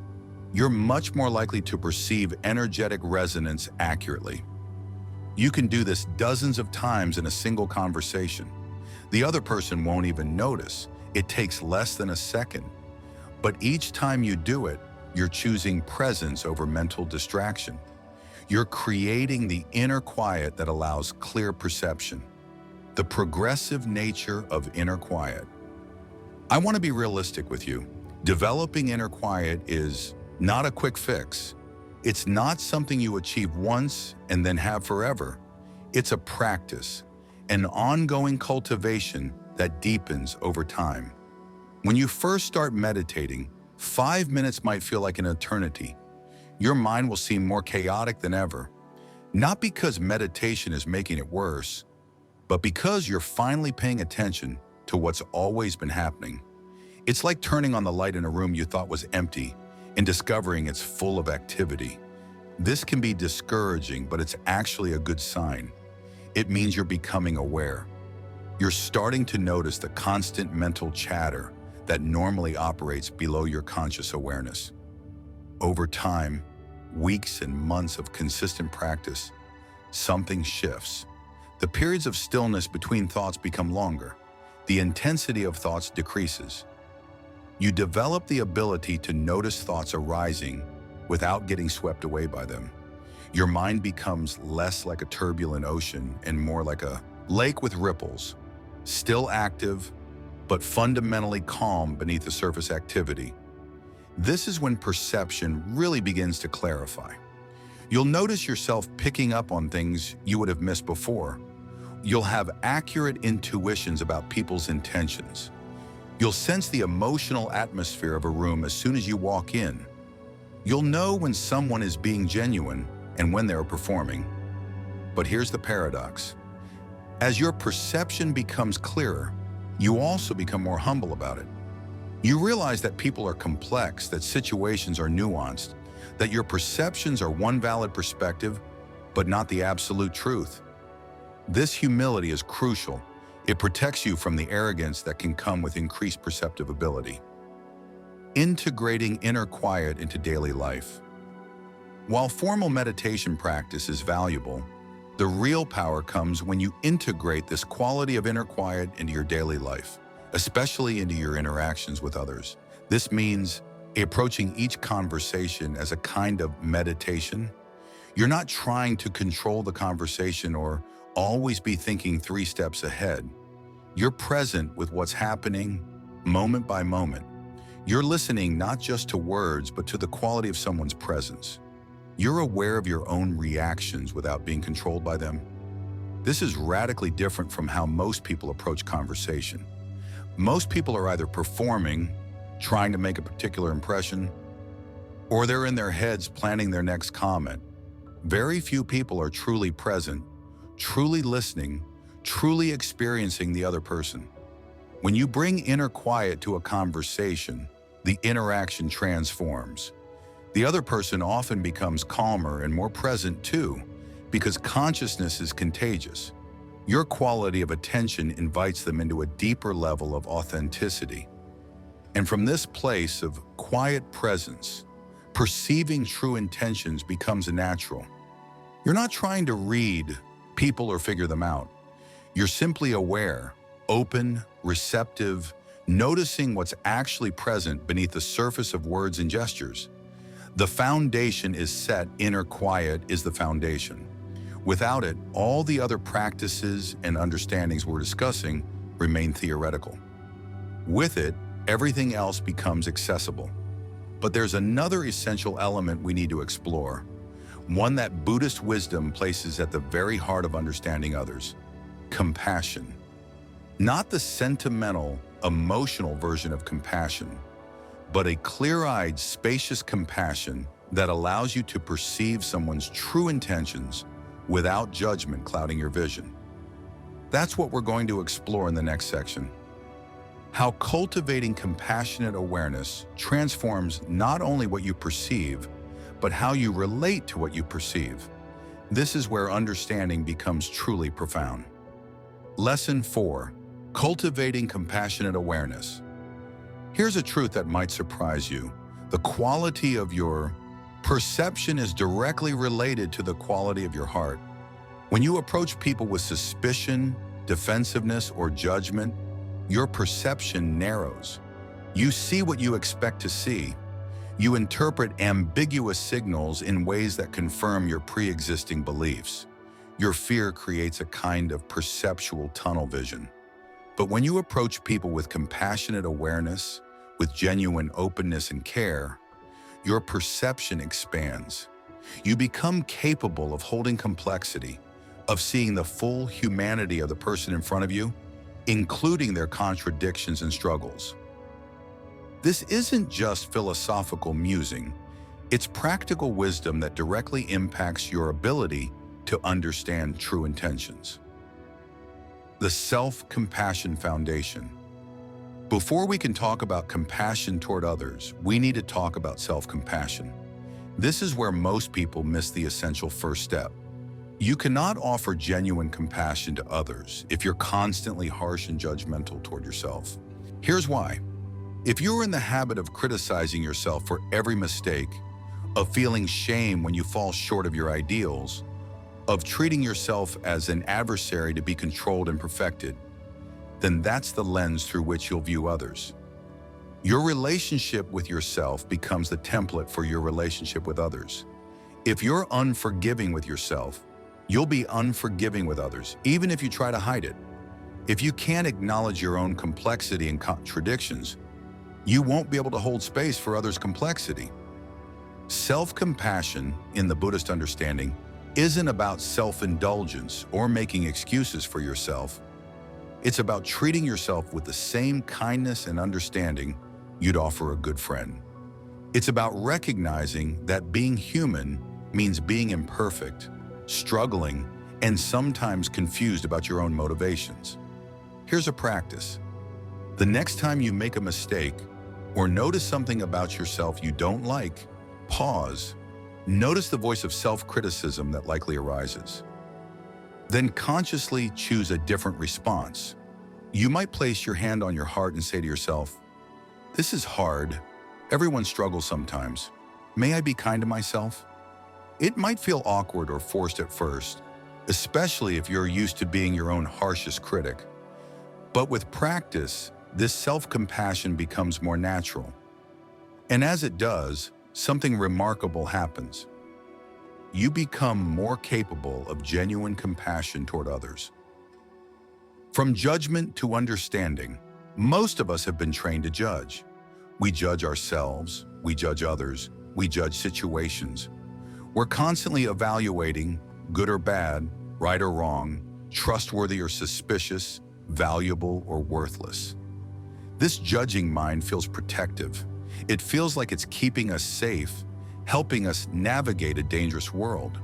you're much more likely to perceive energetic resonance accurately. You can do this dozens of times in a single conversation. The other person won't even notice. It takes less than a second. But each time you do it, you're choosing presence over mental distraction. You're creating the inner quiet that allows clear perception. The progressive nature of inner quiet. I want to be realistic with you. Developing inner quiet is not a quick fix. It's not something you achieve once and then have forever. It's a practice, an ongoing cultivation that deepens over time. When you first start meditating, 5 minutes might feel like an eternity. Your mind will seem more chaotic than ever. Not because meditation is making it worse, but because you're finally paying attention to what's always been happening. It's like turning on the light in a room you thought was empty and discovering it's full of activity. This can be discouraging, but it's actually a good sign. It means you're becoming aware. You're starting to notice the constant mental chatter that normally operates below your conscious awareness. Over time, weeks and months of consistent practice, something shifts. The periods of stillness between thoughts become longer. The intensity of thoughts decreases. You develop the ability to notice thoughts arising without getting swept away by them. Your mind becomes less like a turbulent ocean and more like a lake with ripples, still active, but fundamentally calm beneath the surface activity. This is when perception really begins to clarify. You'll notice yourself picking up on things you would have missed before. You'll have accurate intuitions about people's intentions. You'll sense the emotional atmosphere of a room as soon as you walk in. You'll know when someone is being genuine and when they're performing. But here's the paradox. As your perception becomes clearer, you also become more humble about it. You realize that people are complex, that situations are nuanced, that your perceptions are one valid perspective, but not the absolute truth. This humility is crucial. It protects you from the arrogance that can come with increased perceptive ability. Integrating inner quiet into daily life. While formal meditation practice is valuable, the real power comes when you integrate this quality of inner quiet into your daily life, especially into your interactions with others. This means approaching each conversation as a kind of meditation. You're not trying to control the conversation or always be thinking 3 steps ahead. You're present with what's happening moment by moment. You're listening not just to words, but to the quality of someone's presence. You're aware of your own reactions without being controlled by them. This is radically different from how most people approach conversation. Most people are either performing, trying to make a particular impression, or they're in their heads planning their next comment. Very few people are truly present, truly listening, truly experiencing the other person. When you bring inner quiet to a conversation, the interaction transforms. The other person often becomes calmer and more present too, because consciousness is contagious. Your quality of attention invites them into a deeper level of authenticity. And from this place of quiet presence, perceiving true intentions becomes a natural. You're not trying to read people or figure them out. You're simply aware, open, receptive, noticing what's actually present beneath the surface of words and gestures. The foundation is set. Inner quiet is the foundation. Without it, all the other practices and understandings we're discussing remain theoretical. With it, everything else becomes accessible. But there's another essential element we need to explore, one that Buddhist wisdom places at the very heart of understanding others: compassion. Not the sentimental, emotional version of compassion, but a clear-eyed, spacious compassion that allows you to perceive someone's true intentions without judgment clouding your vision. That's what we're going to explore in the next section. How cultivating compassionate awareness transforms not only what you perceive, but how you relate to what you perceive. This is where understanding becomes truly profound. Lesson 4. Cultivating compassionate awareness. Here's a truth that might surprise you. The quality of your perception is directly related to the quality of your heart. When you approach people with suspicion, defensiveness, or judgment, your perception narrows. You see what you expect to see. You interpret ambiguous signals in ways that confirm your pre-existing beliefs. Your fear creates a kind of perceptual tunnel vision. But when you approach people with compassionate awareness, with genuine openness and care, your perception expands. You become capable of holding complexity, of seeing the full humanity of the person in front of you, including their contradictions and struggles. This isn't just philosophical musing, it's practical wisdom that directly impacts your ability to understand true intentions. The self-compassion foundation. Before we can talk about compassion toward others, we need to talk about self-compassion. This is where most people miss the essential first step. You cannot offer genuine compassion to others if you're constantly harsh and judgmental toward yourself. Here's why. If you're in the habit of criticizing yourself for every mistake, of feeling shame when you fall short of your ideals, of treating yourself as an adversary to be controlled and perfected, then that's the lens through which you'll view others. Your relationship with yourself becomes the template for your relationship with others. If you're unforgiving with yourself, you'll be unforgiving with others, even if you try to hide it. If you can't acknowledge your own complexity and contradictions, you won't be able to hold space for others' complexity. Self-compassion, in the Buddhist understanding, isn't about self-indulgence or making excuses for yourself. It's about treating yourself with the same kindness and understanding you'd offer a good friend. It's about recognizing that being human means being imperfect, struggling, and sometimes confused about your own motivations. Here's a practice. The next time you make a mistake or notice something about yourself you don't like, pause. Notice the voice of self-criticism that likely arises. Then consciously choose a different response. You might place your hand on your heart and say to yourself, "This is hard. Everyone struggles sometimes. May I be kind to myself?" It might feel awkward or forced at first, especially if you're used to being your own harshest critic. But with practice, this self-compassion becomes more natural. And as it does, something remarkable happens. You become more capable of genuine compassion toward others. From judgment to understanding, most of us have been trained to judge. We judge ourselves, we judge others, we judge situations. We're constantly evaluating good or bad, right or wrong, trustworthy or suspicious, valuable or worthless. This judging mind feels protective. It feels like it's keeping us safe, helping us navigate a dangerous world.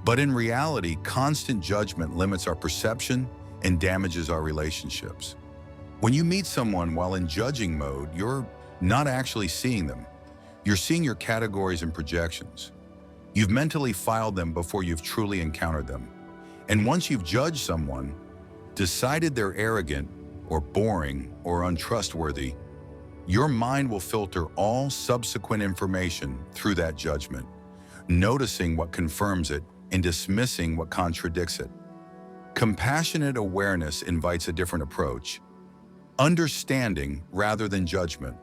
But in reality, constant judgment limits our perception and damages our relationships. When you meet someone while in judging mode, you're not actually seeing them. You're seeing your categories and projections. You've mentally filed them before you've truly encountered them. And once you've judged someone, decided they're arrogant or boring or untrustworthy, Your mind will filter all subsequent information through that judgment, noticing what confirms it and dismissing what contradicts it. Compassionate awareness invites a different approach, understanding rather than judgment.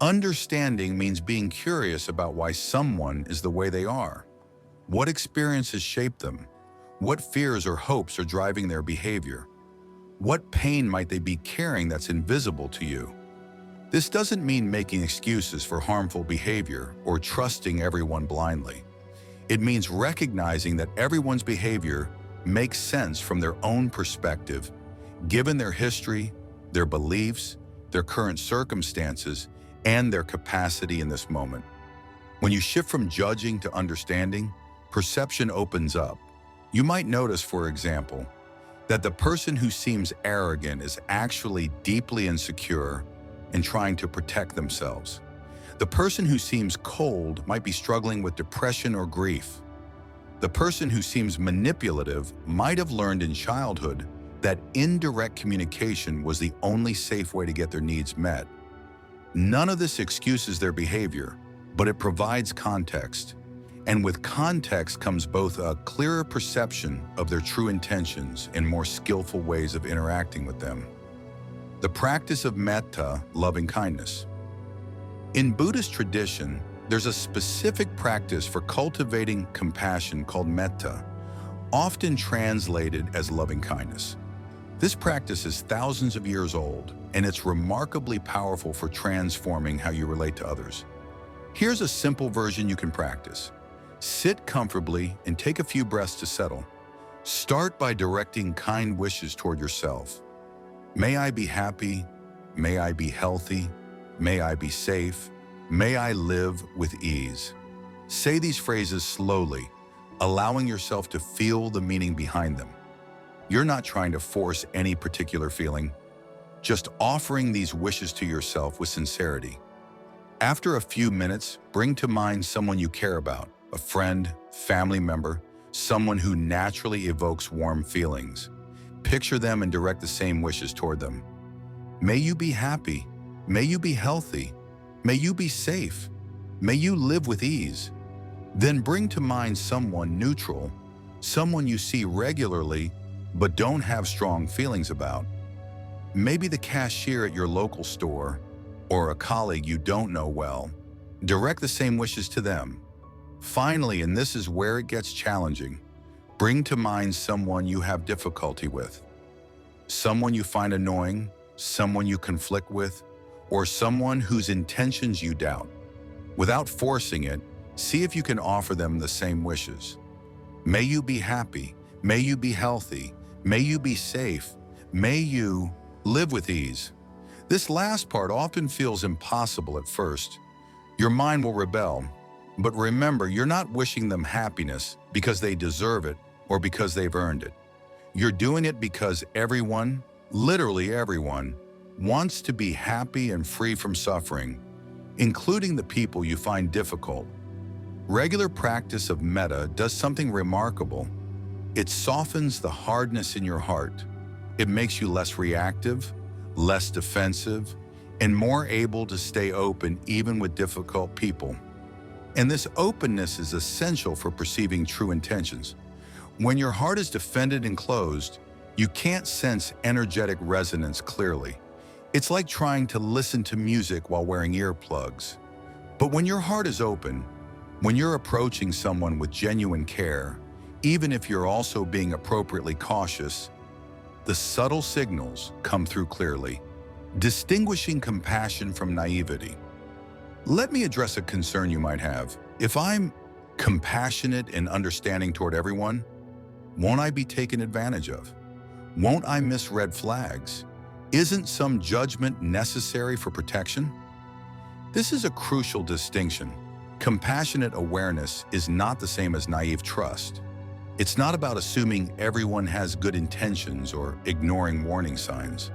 Understanding means being curious about why someone is the way they are. What experiences shape them? What fears or hopes are driving their behavior? What pain might they be carrying that's invisible to you? This doesn't mean making excuses for harmful behavior or trusting everyone blindly. It means recognizing that everyone's behavior makes sense from their own perspective, given their history, their beliefs, their current circumstances, and their capacity in this moment. When you shift from judging to understanding, perception opens up. You might notice, for example, that the person who seems arrogant is actually deeply insecure and trying to protect themselves. The person who seems cold might be struggling with depression or grief. The person who seems manipulative might have learned in childhood that indirect communication was the only safe way to get their needs met. None of this excuses their behavior, but it provides context. And with context comes both a clearer perception of their true intentions and more skillful ways of interacting with them. The practice of metta, loving kindness. In Buddhist tradition, there's a specific practice for cultivating compassion called metta, often translated as loving kindness. This practice is thousands of years old, and it's remarkably powerful for transforming how you relate to others. Here's a simple version you can practice. Sit comfortably and take a few breaths to settle. Start by directing kind wishes toward yourself. May I be happy. May I be healthy. May I be safe. May I live with ease. Say these phrases slowly, allowing yourself to feel the meaning behind them. You're not trying to force any particular feeling, just offering these wishes to yourself with sincerity. After a few minutes, bring to mind someone you care about, a friend, family member, someone who naturally evokes warm feelings. Picture them and direct the same wishes toward them. May you be happy. May you be healthy. May you be safe. May you live with ease. Then bring to mind someone neutral, someone you see regularly but don't have strong feelings about. Maybe the cashier at your local store or a colleague you don't know well. Direct the same wishes to them. Finally, and this is where it gets challenging, bring to mind someone you have difficulty with. Someone you find annoying, someone you conflict with, or someone whose intentions you doubt. Without forcing it, see if you can offer them the same wishes. May you be happy. May you be healthy. May you be safe. May you live with ease. This last part often feels impossible at first. Your mind will rebel. But remember, you're not wishing them happiness because they deserve it or because they've earned it. You're doing it because everyone, literally everyone, wants to be happy and free from suffering, including the people you find difficult. Regular practice of metta does something remarkable. It softens the hardness in your heart. It makes you less reactive, less defensive, and more able to stay open even with difficult people. And this openness is essential for perceiving true intentions. When your heart is defended and closed, you can't sense energetic resonance clearly. It's like trying to listen to music while wearing earplugs. But when your heart is open, when you're approaching someone with genuine care, even if you're also being appropriately cautious, the subtle signals come through clearly, distinguishing compassion from naivety. Let me address a concern you might have. If I'm compassionate and understanding toward everyone, won't I be taken advantage of? Won't I miss red flags? Isn't some judgment necessary for protection? This is a crucial distinction. Compassionate awareness is not the same as naive trust. It's not about assuming everyone has good intentions or ignoring warning signs.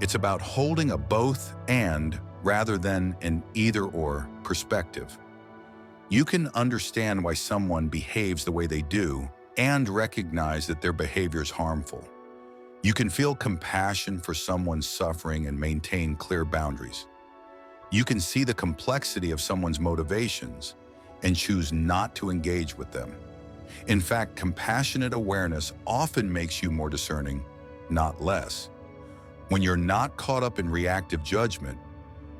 It's about holding a both-and rather than an either-or perspective. You can understand why someone behaves the way they do and recognize that their behavior is harmful. You can feel compassion for someone's suffering and maintain clear boundaries. You can see the complexity of someone's motivations and choose not to engage with them. In fact, compassionate awareness often makes you more discerning, not less. When you're not caught up in reactive judgment,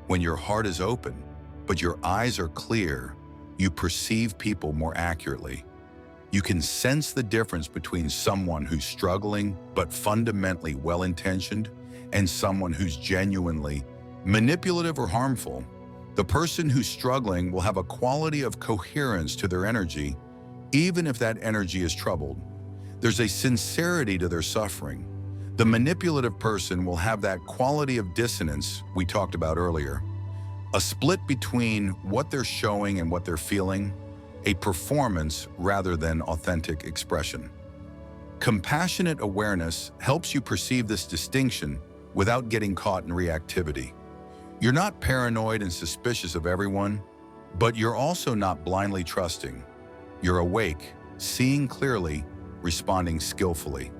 when your heart is open, but your eyes are clear, you perceive people more accurately. You can sense the difference between someone who's struggling but fundamentally well-intentioned and someone who's genuinely manipulative or harmful. The person who's struggling will have a quality of coherence to their energy, even if that energy is troubled. There's a sincerity to their suffering. The manipulative person will have that quality of dissonance we talked about earlier. A split between what they're showing and what they're feeling, a performance rather than authentic expression. Compassionate awareness helps you perceive this distinction without getting caught in reactivity. You're not paranoid and suspicious of everyone, but you're also not blindly trusting. You're awake, seeing clearly, responding skillfully.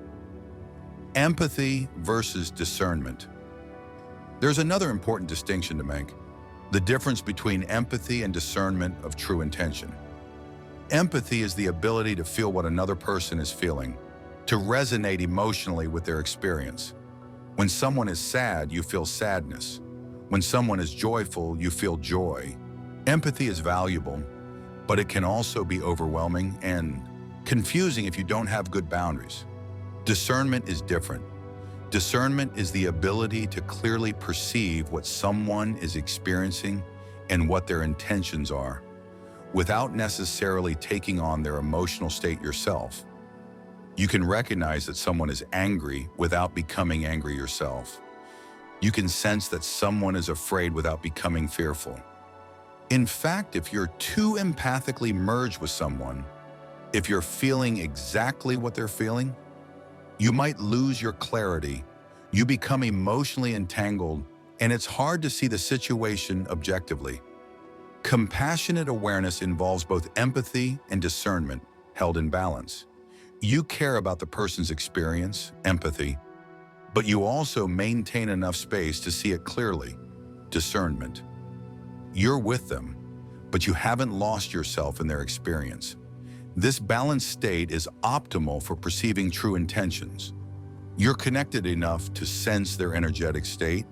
Empathy versus discernment. There's another important distinction to make: the difference between empathy and discernment of true intention. Empathy is the ability to feel what another person is feeling, to resonate emotionally with their experience. When someone is sad, you feel sadness. When someone is joyful, you feel joy. Empathy is valuable, but it can also be overwhelming and confusing if you don't have good boundaries. Discernment is different. Discernment is the ability to clearly perceive what someone is experiencing and what their intentions are, without necessarily taking on their emotional state yourself. You can recognize that someone is angry without becoming angry yourself. You can sense that someone is afraid without becoming fearful. In fact, if you're too empathically merged with someone, if you're feeling exactly what they're feeling, you might lose your clarity. You become emotionally entangled, and it's hard to see the situation objectively. Compassionate awareness involves both empathy and discernment, held in balance. You care about the person's experience, empathy, but you also maintain enough space to see it clearly, discernment. You're with them, but you haven't lost yourself in their experience. This balanced state is optimal for perceiving true intentions. You're connected enough to sense their energetic state,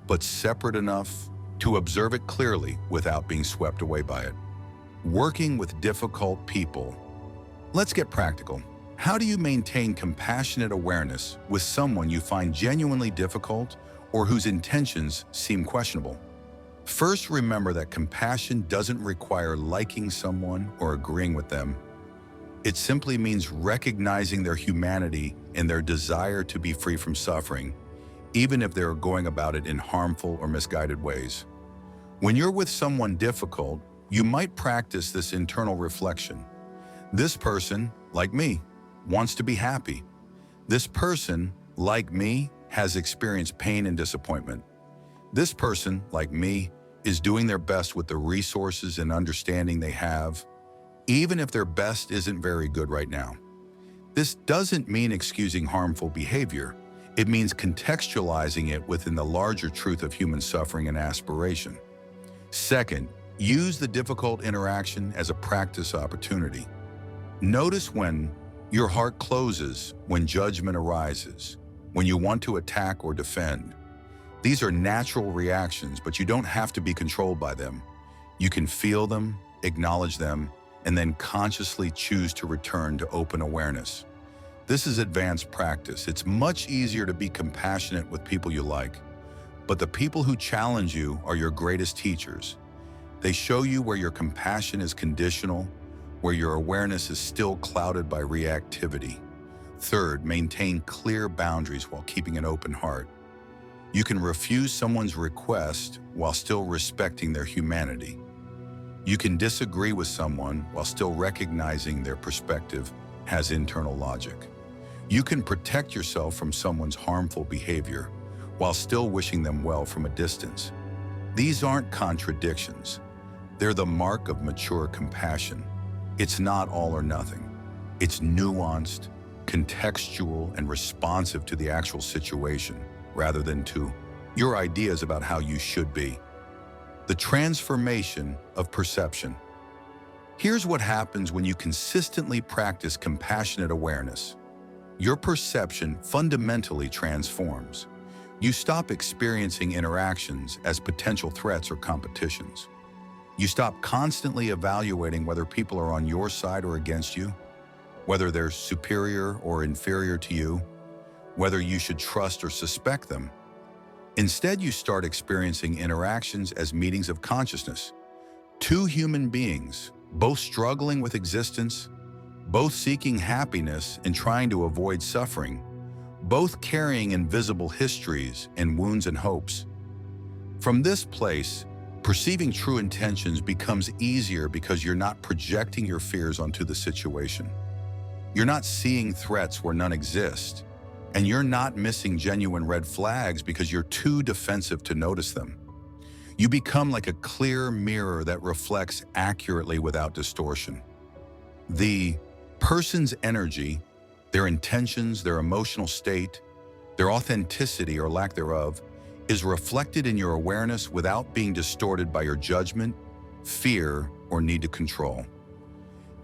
but separate enough to observe it clearly without being swept away by it. Working with difficult people. Let's get practical. How do you maintain compassionate awareness with someone you find genuinely difficult or whose intentions seem questionable? First, remember that compassion doesn't require liking someone or agreeing with them. It simply means recognizing their humanity and their desire to be free from suffering, even if they're going about it in harmful or misguided ways. When you're with someone difficult, you might practice this internal reflection. This person, like me, wants to be happy. This person, like me, has experienced pain and disappointment. This person, like me, is doing their best with the resources and understanding they have, even if their best isn't very good right now. This doesn't mean excusing harmful behavior. It means contextualizing it within the larger truth of human suffering and aspiration. Second, use the difficult interaction as a practice opportunity. Notice when your heart closes, when judgment arises, when you want to attack or defend. These are natural reactions, but you don't have to be controlled by them. You can feel them, acknowledge them, and then consciously choose to return to open awareness. This is advanced practice. It's much easier to be compassionate with people you like, but the people who challenge you are your greatest teachers. They show you where your compassion is conditional, where your awareness is still clouded by reactivity. Third, maintain clear boundaries while keeping an open heart. You can refuse someone's request while still respecting their humanity. You can disagree with someone while still recognizing their perspective has internal logic. You can protect yourself from someone's harmful behavior while still wishing them well from a distance. These aren't contradictions. They're the mark of mature compassion. It's not all or nothing. It's nuanced, contextual, and responsive to the actual situation, rather than to your ideas about how you should be. the transformation of perception. Here's what happens when you consistently practice compassionate awareness. Your perception fundamentally transforms. You stop experiencing interactions as potential threats or competitions. You stop constantly evaluating whether people are on your side or against you, whether they're superior or inferior to you, whether you should trust or suspect them. Instead, you start experiencing interactions as meetings of consciousness. Two human beings, both struggling with existence, both seeking happiness and trying to avoid suffering, both carrying invisible histories and wounds and hopes. From this place, perceiving true intentions becomes easier because you're not projecting your fears onto the situation. You're not seeing threats where none exist, and you're not missing genuine red flags because you're too defensive to notice them. You become like a clear mirror that reflects accurately without distortion. The person's energy, their intentions, their emotional state, their authenticity or lack thereof, is reflected in your awareness without being distorted by your judgment, fear, or need to control.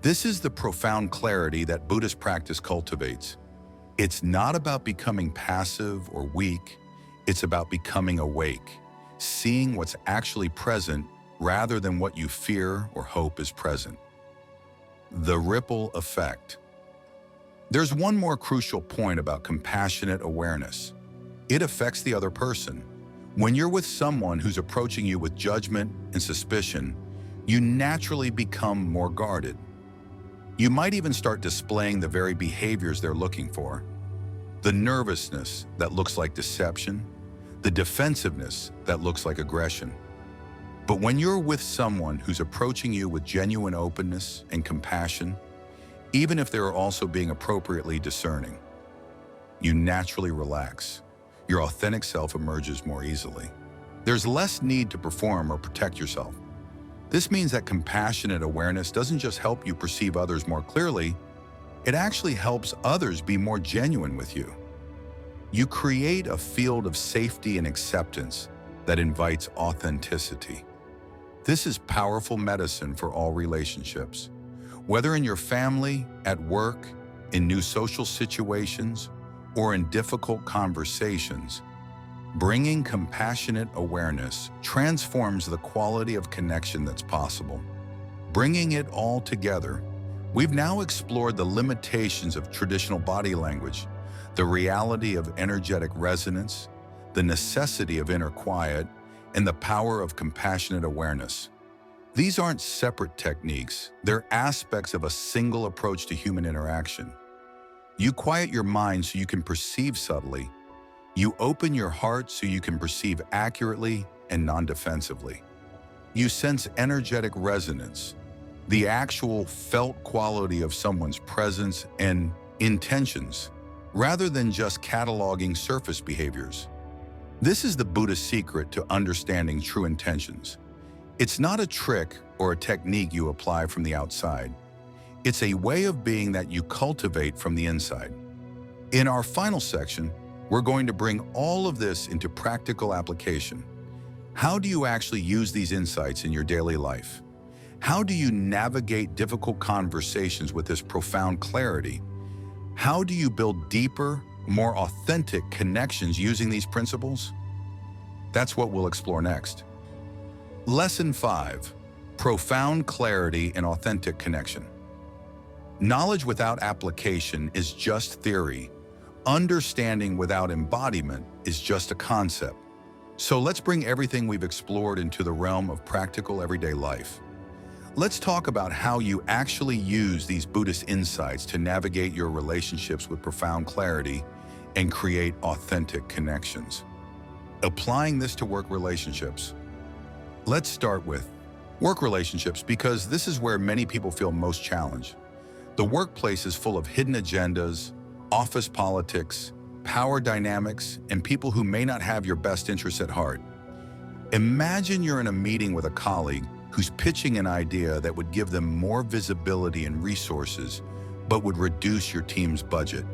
This is the profound clarity that Buddhist practice cultivates. It's not about becoming passive or weak, it's about becoming awake, seeing what's actually present rather than what you fear or hope is present. The ripple effect. There's one more crucial point about compassionate awareness. It affects the other person. When you're with someone who's approaching you with judgment and suspicion, you naturally become more guarded. You might even start displaying the very behaviors they're looking for. The nervousness that looks like deception, the defensiveness that looks like aggression. But when you're with someone who's approaching you with genuine openness and compassion, even if they're also being appropriately discerning, you naturally relax. Your authentic self emerges more easily. There's less need to perform or protect yourself. This means that compassionate awareness doesn't just help you perceive others more clearly, it actually helps others be more genuine with you. You create a field of safety and acceptance that invites authenticity. This is powerful medicine for all relationships. Whether in your family, at work, in new social situations, or in difficult conversations, bringing compassionate awareness transforms the quality of connection that's possible. Bringing it all together, we've now explored the limitations of traditional body language, the reality of energetic resonance, the necessity of inner quiet, and the power of compassionate awareness. These aren't separate techniques, they're aspects of a single approach to human interaction. You quiet your mind so you can perceive subtly. You open your heart so you can perceive accurately and non-defensively. You sense energetic resonance, the actual felt quality of someone's presence and intentions, rather than just cataloging surface behaviors. This is the Buddhist secret to understanding true intentions. It's not a trick or a technique you apply from the outside. It's a way of being that you cultivate from the inside. In our final section, we're going to bring all of this into practical application. How do you actually use these insights in your daily life? How do you navigate difficult conversations with this profound clarity? How do you build deeper, more authentic connections using these principles? That's what we'll explore next. Lesson 5: Profound clarity and authentic connection. Knowledge without application is just theory. Understanding without embodiment is just a concept. So let's bring everything we've explored into the realm of practical everyday life. Let's talk about how you actually use these Buddhist insights to navigate your relationships with profound clarity and create authentic connections. Applying this to work relationships. Let's start with work relationships because this is where many people feel most challenged. The workplace is full of hidden agendas, office politics, power dynamics, and people who may not have your best interests at heart. Imagine you're in a meeting with a colleague who's pitching an idea that would give them more visibility and resources, but would reduce your team's budget.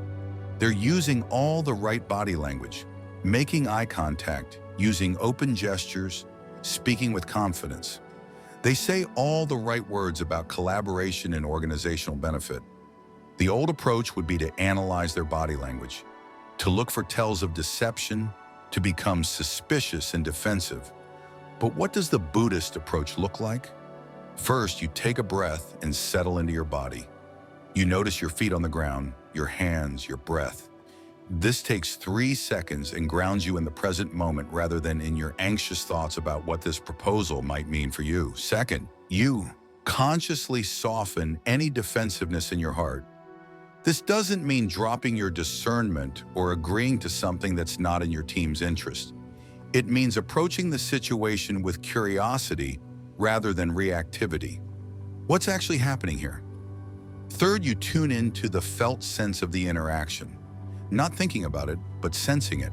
They're using all the right body language, making eye contact, using open gestures, speaking with confidence. They say all the right words about collaboration and organizational benefit. The old approach would be to analyze their body language, to look for tells of deception, to become suspicious and defensive. But what does the Buddhist approach look like? First, you take a breath and settle into your body. You notice your feet on the ground, your hands, your breath. This takes 3 seconds and grounds you in the present moment rather than in your anxious thoughts about what this proposal might mean for you. Second, you consciously soften any defensiveness in your heart. This doesn't mean dropping your discernment or agreeing to something that's not in your team's interest. It means approaching the situation with curiosity rather than reactivity. What's actually happening here? Third, you tune into the felt sense of the interaction. Not thinking about it, but sensing it.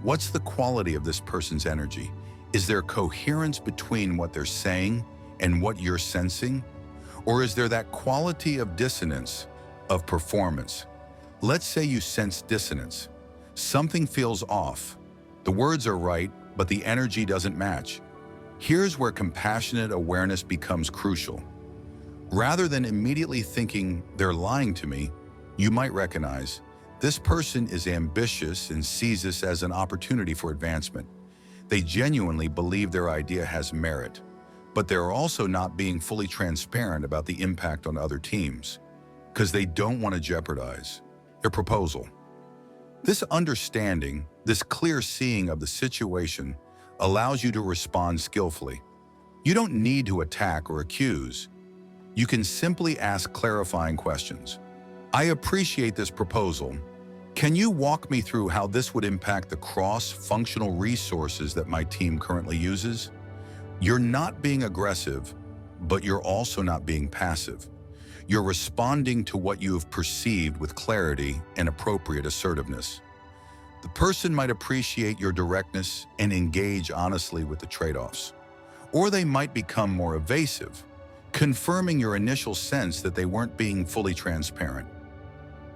What's the quality of this person's energy? Is there coherence between what they're saying and what you're sensing? Or is there that quality of dissonance, of performance? Let's say you sense dissonance. Something feels off. The words are right, but the energy doesn't match. Here's where compassionate awareness becomes crucial. Rather than immediately thinking they're lying to me, you might recognize this person is ambitious and sees this as an opportunity for advancement. They genuinely believe their idea has merit, but they're also not being fully transparent about the impact on other teams because they don't want to jeopardize their proposal. This understanding, this clear seeing of the situation allows you to respond skillfully. You don't need to attack or accuse. You can simply ask clarifying questions. I appreciate this proposal. Can you walk me through how this would impact the cross-functional resources that my team currently uses? You're not being aggressive, but you're also not being passive. You're responding to what you have perceived with clarity and appropriate assertiveness. The person might appreciate your directness and engage honestly with the trade-offs. Or they might become more evasive, confirming your initial sense that they weren't being fully transparent.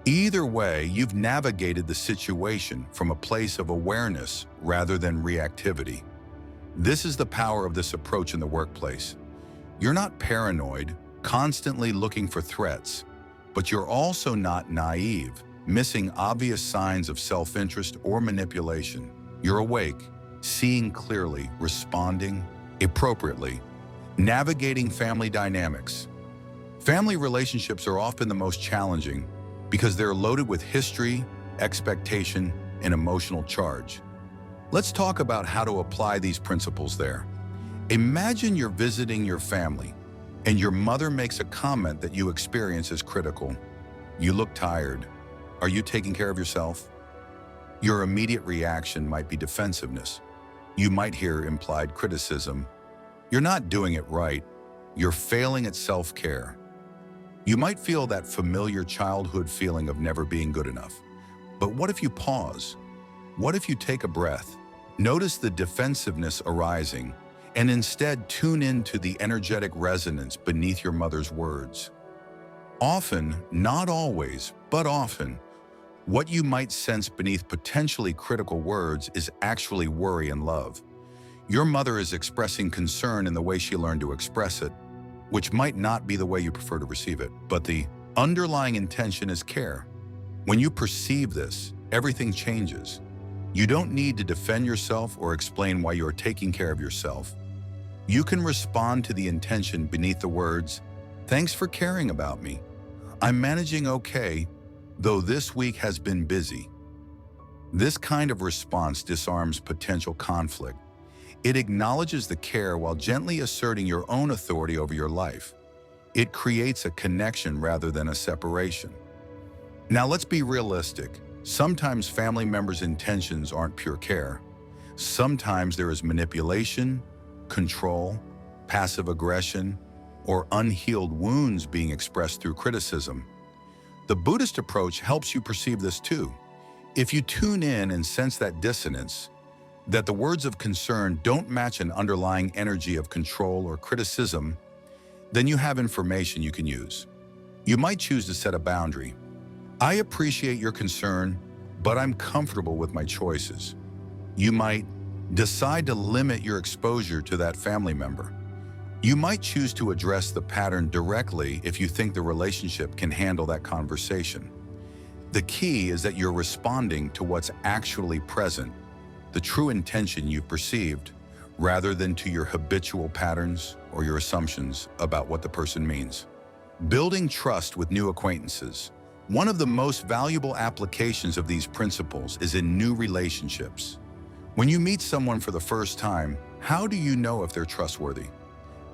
Either way, you've navigated the situation from a place of awareness rather than reactivity. This is the power of this approach in the workplace. You're not paranoid, constantly looking for threats, but you're also not naive, missing obvious signs of self-interest or manipulation. You're awake, seeing clearly, responding appropriately, navigating family dynamics. Family relationships are often the most challenging because they're loaded with history, expectation, and emotional charge. Let's talk about how to apply these principles there. Imagine you're visiting your family, and your mother makes a comment that you experience as critical. You look tired. Are you taking care of yourself? Your immediate reaction might be defensiveness. You might hear implied criticism. You're not doing it right. You're failing at self-care. You might feel that familiar childhood feeling of never being good enough. But what if you pause? What if you take a breath? Notice the defensiveness arising, and instead tune into the energetic resonance beneath your mother's words. Often, not always, but often, what you might sense beneath potentially critical words is actually worry and love. Your mother is expressing concern in the way she learned to express it, which might not be the way you prefer to receive it, but the underlying intention is care. When you perceive this, everything changes. You don't need to defend yourself or explain why you're taking care of yourself. You can respond to the intention beneath the words, "Thanks for caring about me. I'm managing okay, though this week has been busy." This kind of response disarms potential conflict. It acknowledges the care while gently asserting your own authority over your life. It creates a connection rather than a separation. Now let's be realistic. Sometimes family members' intentions aren't pure care. Sometimes there is manipulation, control, passive aggression, or unhealed wounds being expressed through criticism. The Buddhist approach helps you perceive this too. If you tune in and sense that dissonance, that the words of concern don't match an underlying energy of control or criticism, then you have information you can use. You might choose to set a boundary. I appreciate your concern, but I'm comfortable with my choices. You might Decide to limit your exposure to that family member. You might choose to address the pattern directly if you think the relationship can handle that conversation. The key is that you're responding to what's actually present, the true intention you've perceived, rather than to your habitual patterns or your assumptions about what the person means. Building trust with new acquaintances. One of the most valuable applications of these principles is in new relationships. When you meet someone for the first time, how do you know if they're trustworthy?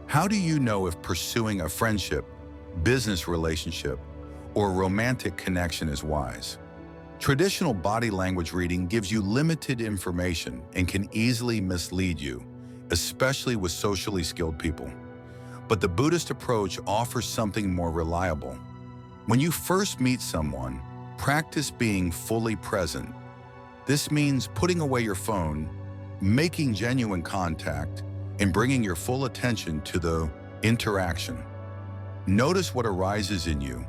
How do you know if pursuing a friendship, business relationship, or romantic connection is wise? Traditional body language reading gives you limited information and can easily mislead you, especially with socially skilled people. But the Buddhist approach offers something more reliable. When you first meet someone, practice being fully present. This means putting away your phone, making genuine contact, and bringing your full attention to the interaction. Notice what arises in you,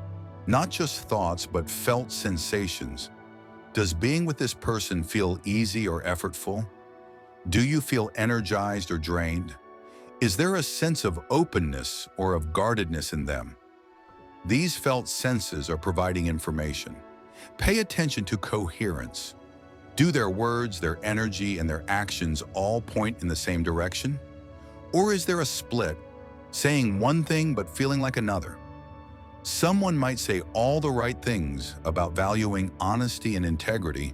not just thoughts but felt sensations. Does being with this person feel easy or effortful? Do you feel energized or drained? Is there a sense of openness or of guardedness in them? These felt senses are providing information. Pay attention to coherence. Do their words, their energy, and their actions all point in the same direction? Or is there a split, saying one thing but feeling like another? Someone might say all the right things about valuing honesty and integrity,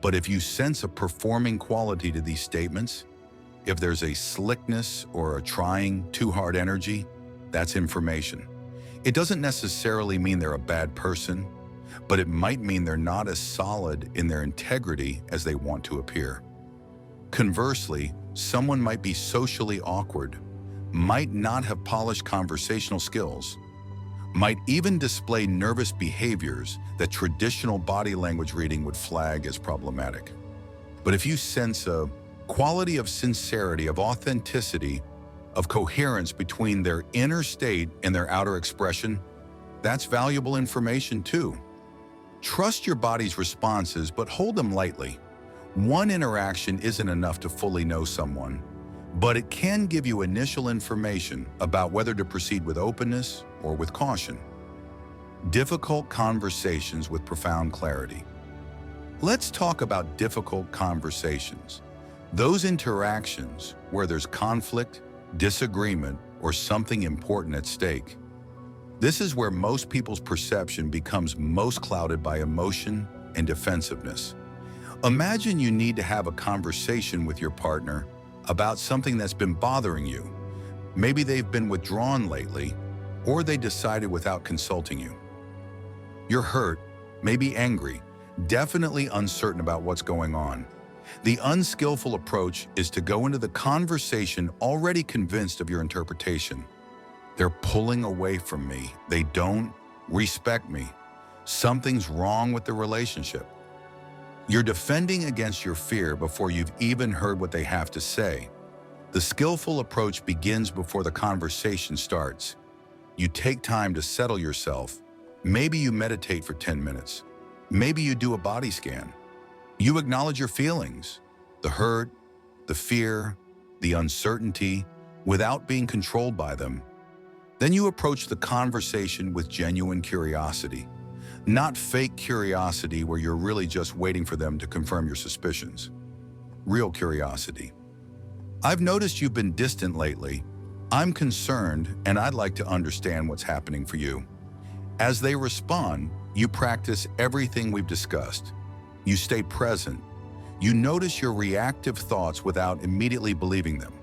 but if you sense a performing quality to these statements, if there's a slickness or a trying too hard energy, that's information. It doesn't necessarily mean they're a bad person, but it might mean they're not as solid in their integrity as they want to appear. Conversely, someone might be socially awkward, might not have polished conversational skills, might even display nervous behaviors that traditional body language reading would flag as problematic. But if you sense a quality of sincerity, of authenticity, of coherence between their inner state and their outer expression, that's valuable information too. Trust your body's responses, but hold them lightly. One interaction isn't enough to fully know someone, but it can give you initial information about whether to proceed with openness or with caution. Difficult conversations with profound clarity. Let's talk about difficult conversations. Those interactions where there's conflict, disagreement, or something important at stake. This is where most people's perception becomes most clouded by emotion and defensiveness. Imagine you need to have a conversation with your partner about something that's been bothering you. Maybe they've been withdrawn lately, or they decided without consulting you. You're hurt, maybe angry, definitely uncertain about what's going on. The unskillful approach is to go into the conversation already convinced of your interpretation. They're pulling away from me. They don't respect me. Something's wrong with the relationship. You're defending against your fear before you've even heard what they have to say. The skillful approach begins before the conversation starts. You take time to settle yourself. Maybe you meditate for 10 minutes. Maybe you do a body scan. You acknowledge your feelings, the hurt, the fear, the uncertainty, without being controlled by them. Then you approach the conversation with genuine curiosity, not fake curiosity where you're really just waiting for them to confirm your suspicions. Real curiosity. I've noticed you've been distant lately. I'm concerned and I'd like to understand what's happening for you. As they respond, you practice everything we've discussed. You stay present. You notice your reactive thoughts without immediately believing them.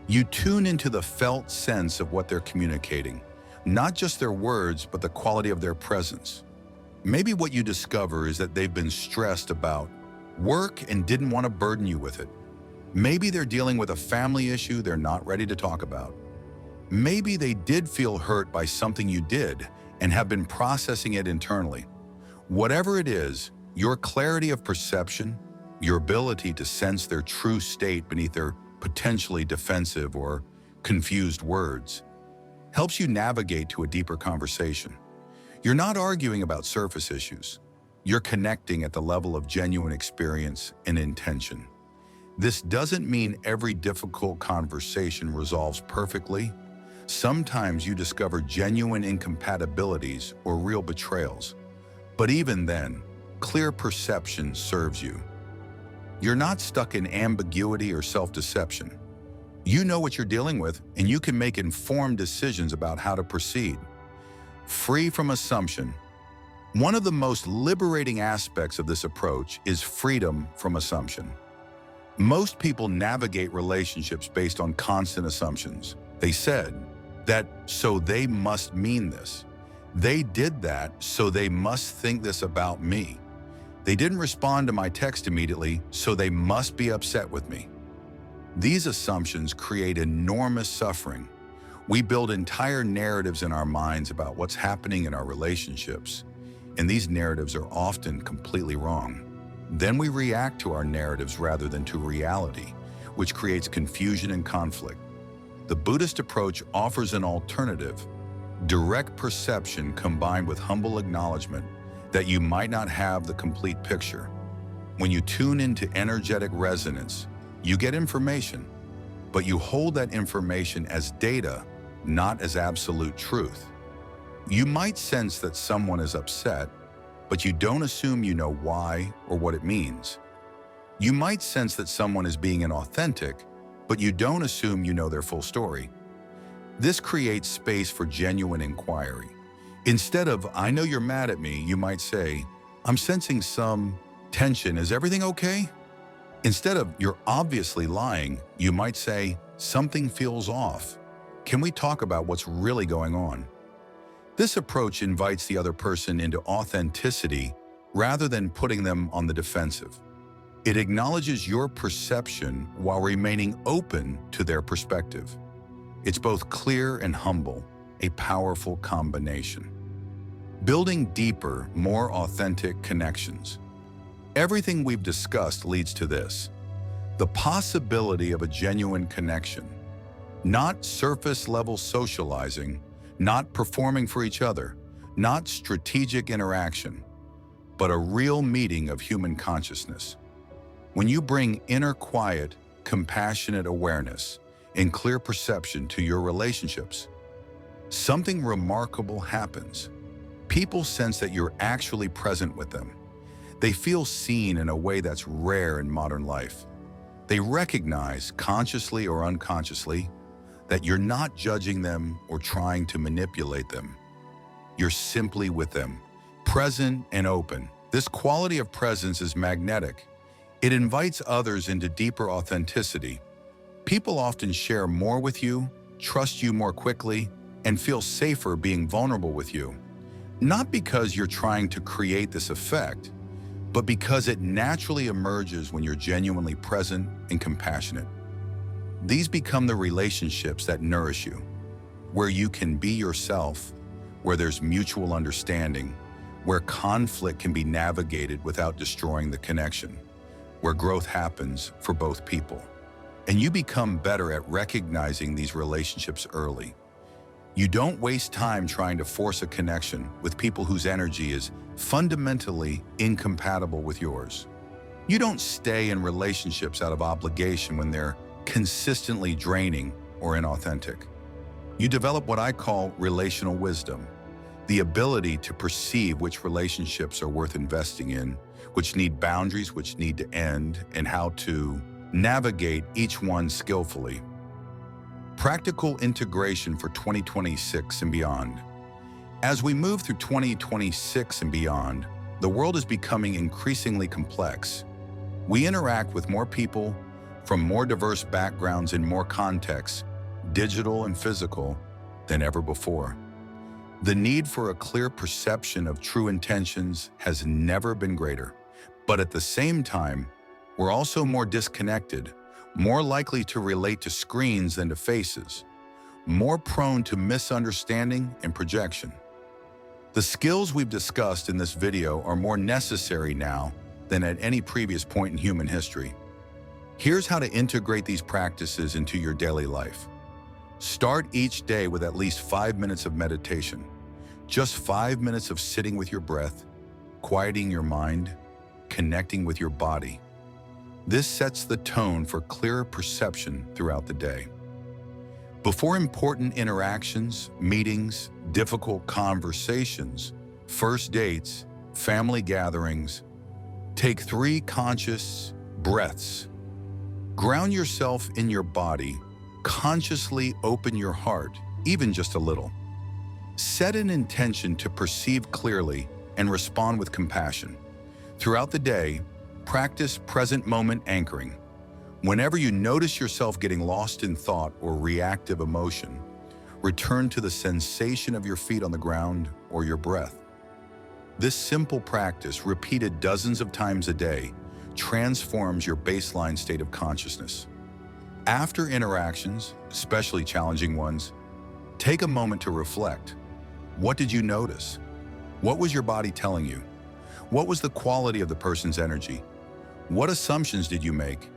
You tune into the felt sense of what they're communicating, not just their words, but the quality of their presence. Maybe what you discover is that they've been stressed about work and didn't want to burden you with it. Maybe they're dealing with a family issue they're not ready to talk about. Maybe they did feel hurt by something you did and have been processing it internally. Whatever it is, your clarity of perception, your ability to sense their true state beneath their potentially defensive or confused words, helps you navigate to a deeper conversation. You're not arguing about surface issues. You're connecting at the level of genuine experience and intention. This doesn't mean every difficult conversation resolves perfectly. Sometimes you discover genuine incompatibilities or real betrayals. But even then, clear perception serves you. You're not stuck in ambiguity or self-deception. You know what you're dealing with, and you can make informed decisions about how to proceed. Free from assumption. One of the most liberating aspects of this approach is freedom from assumption. Most people navigate relationships based on constant assumptions. They said that, so they must mean this. They did that, so they must think this about me. They didn't respond to my text immediately, so they must be upset with me. These assumptions create enormous suffering. We build entire narratives in our minds about what's happening in our relationships, and these narratives are often completely wrong. Then we react to our narratives rather than to reality, which creates confusion and conflict. The Buddhist approach offers an alternative: direct perception combined with humble acknowledgement that you might not have the complete picture. When you tune into energetic resonance, you get information, but you hold that information as data, not as absolute truth. You might sense that someone is upset, but you don't assume you know why or what it means. You might sense that someone is being inauthentic, but you don't assume you know their full story. This creates space for genuine inquiry. Instead of, "I know you're mad at me," you might say, "I'm sensing some tension. Is everything okay?" Instead of, "You're obviously lying," you might say, "Something feels off. Can we talk about what's really going on?" This approach invites the other person into authenticity rather than putting them on the defensive. It acknowledges your perception while remaining open to their perspective. It's both clear and humble, a powerful combination. Building deeper, more authentic connections. Everything we've discussed leads to this: the possibility of a genuine connection. Not surface-level socializing, not performing for each other, not strategic interaction, but a real meeting of human consciousness. When you bring inner quiet, compassionate awareness and clear perception to your relationships, something remarkable happens. People sense that you're actually present with them. They feel seen in a way that's rare in modern life. They recognize, consciously or unconsciously, that you're not judging them or trying to manipulate them. You're simply with them, present and open. This quality of presence is magnetic. It invites others into deeper authenticity. People often share more with you, trust you more quickly, and feel safer being vulnerable with you. Not because you're trying to create this effect, but because it naturally emerges when you're genuinely present and compassionate. These become the relationships that nourish you, where you can be yourself, where there's mutual understanding, where conflict can be navigated without destroying the connection, where growth happens for both people. And you become better at recognizing these relationships early. You don't waste time trying to force a connection with people whose energy is fundamentally incompatible with yours. You don't stay in relationships out of obligation when they're consistently draining or inauthentic. You develop what I call relational wisdom, the ability to perceive which relationships are worth investing in, which need boundaries, which need to end, and how to navigate each one skillfully. Practical integration for 2026 and beyond. As we move through 2026 and beyond, the world is becoming increasingly complex. We interact with more people from more diverse backgrounds in more contexts, digital and physical, than ever before. The need for a clear perception of true intentions has never been greater. But at the same time, we're also more disconnected, more likely to relate to screens than to faces, more prone to misunderstanding and projection. The skills we've discussed in this video are more necessary now than at any previous point in human history. Here's how to integrate these practices into your daily life. Start each day with at least 5 minutes of meditation. Just 5 minutes of sitting with your breath, quieting your mind, connecting with your body. This sets the tone for clearer perception throughout the day. Before important interactions, meetings, difficult conversations, first dates, family gatherings, take 3 conscious breaths. Ground yourself in your body. Consciously open your heart, even just a little. Set an intention to perceive clearly and respond with compassion. Throughout the day, practice present moment anchoring. Whenever you notice yourself getting lost in thought or reactive emotion, return to the sensation of your feet on the ground or your breath. This simple practice, repeated dozens of times a day, transforms your baseline state of consciousness. After interactions, especially challenging ones, take a moment to reflect. What did you notice? What was your body telling you? What was the quality of the person's energy? What assumptions did you make?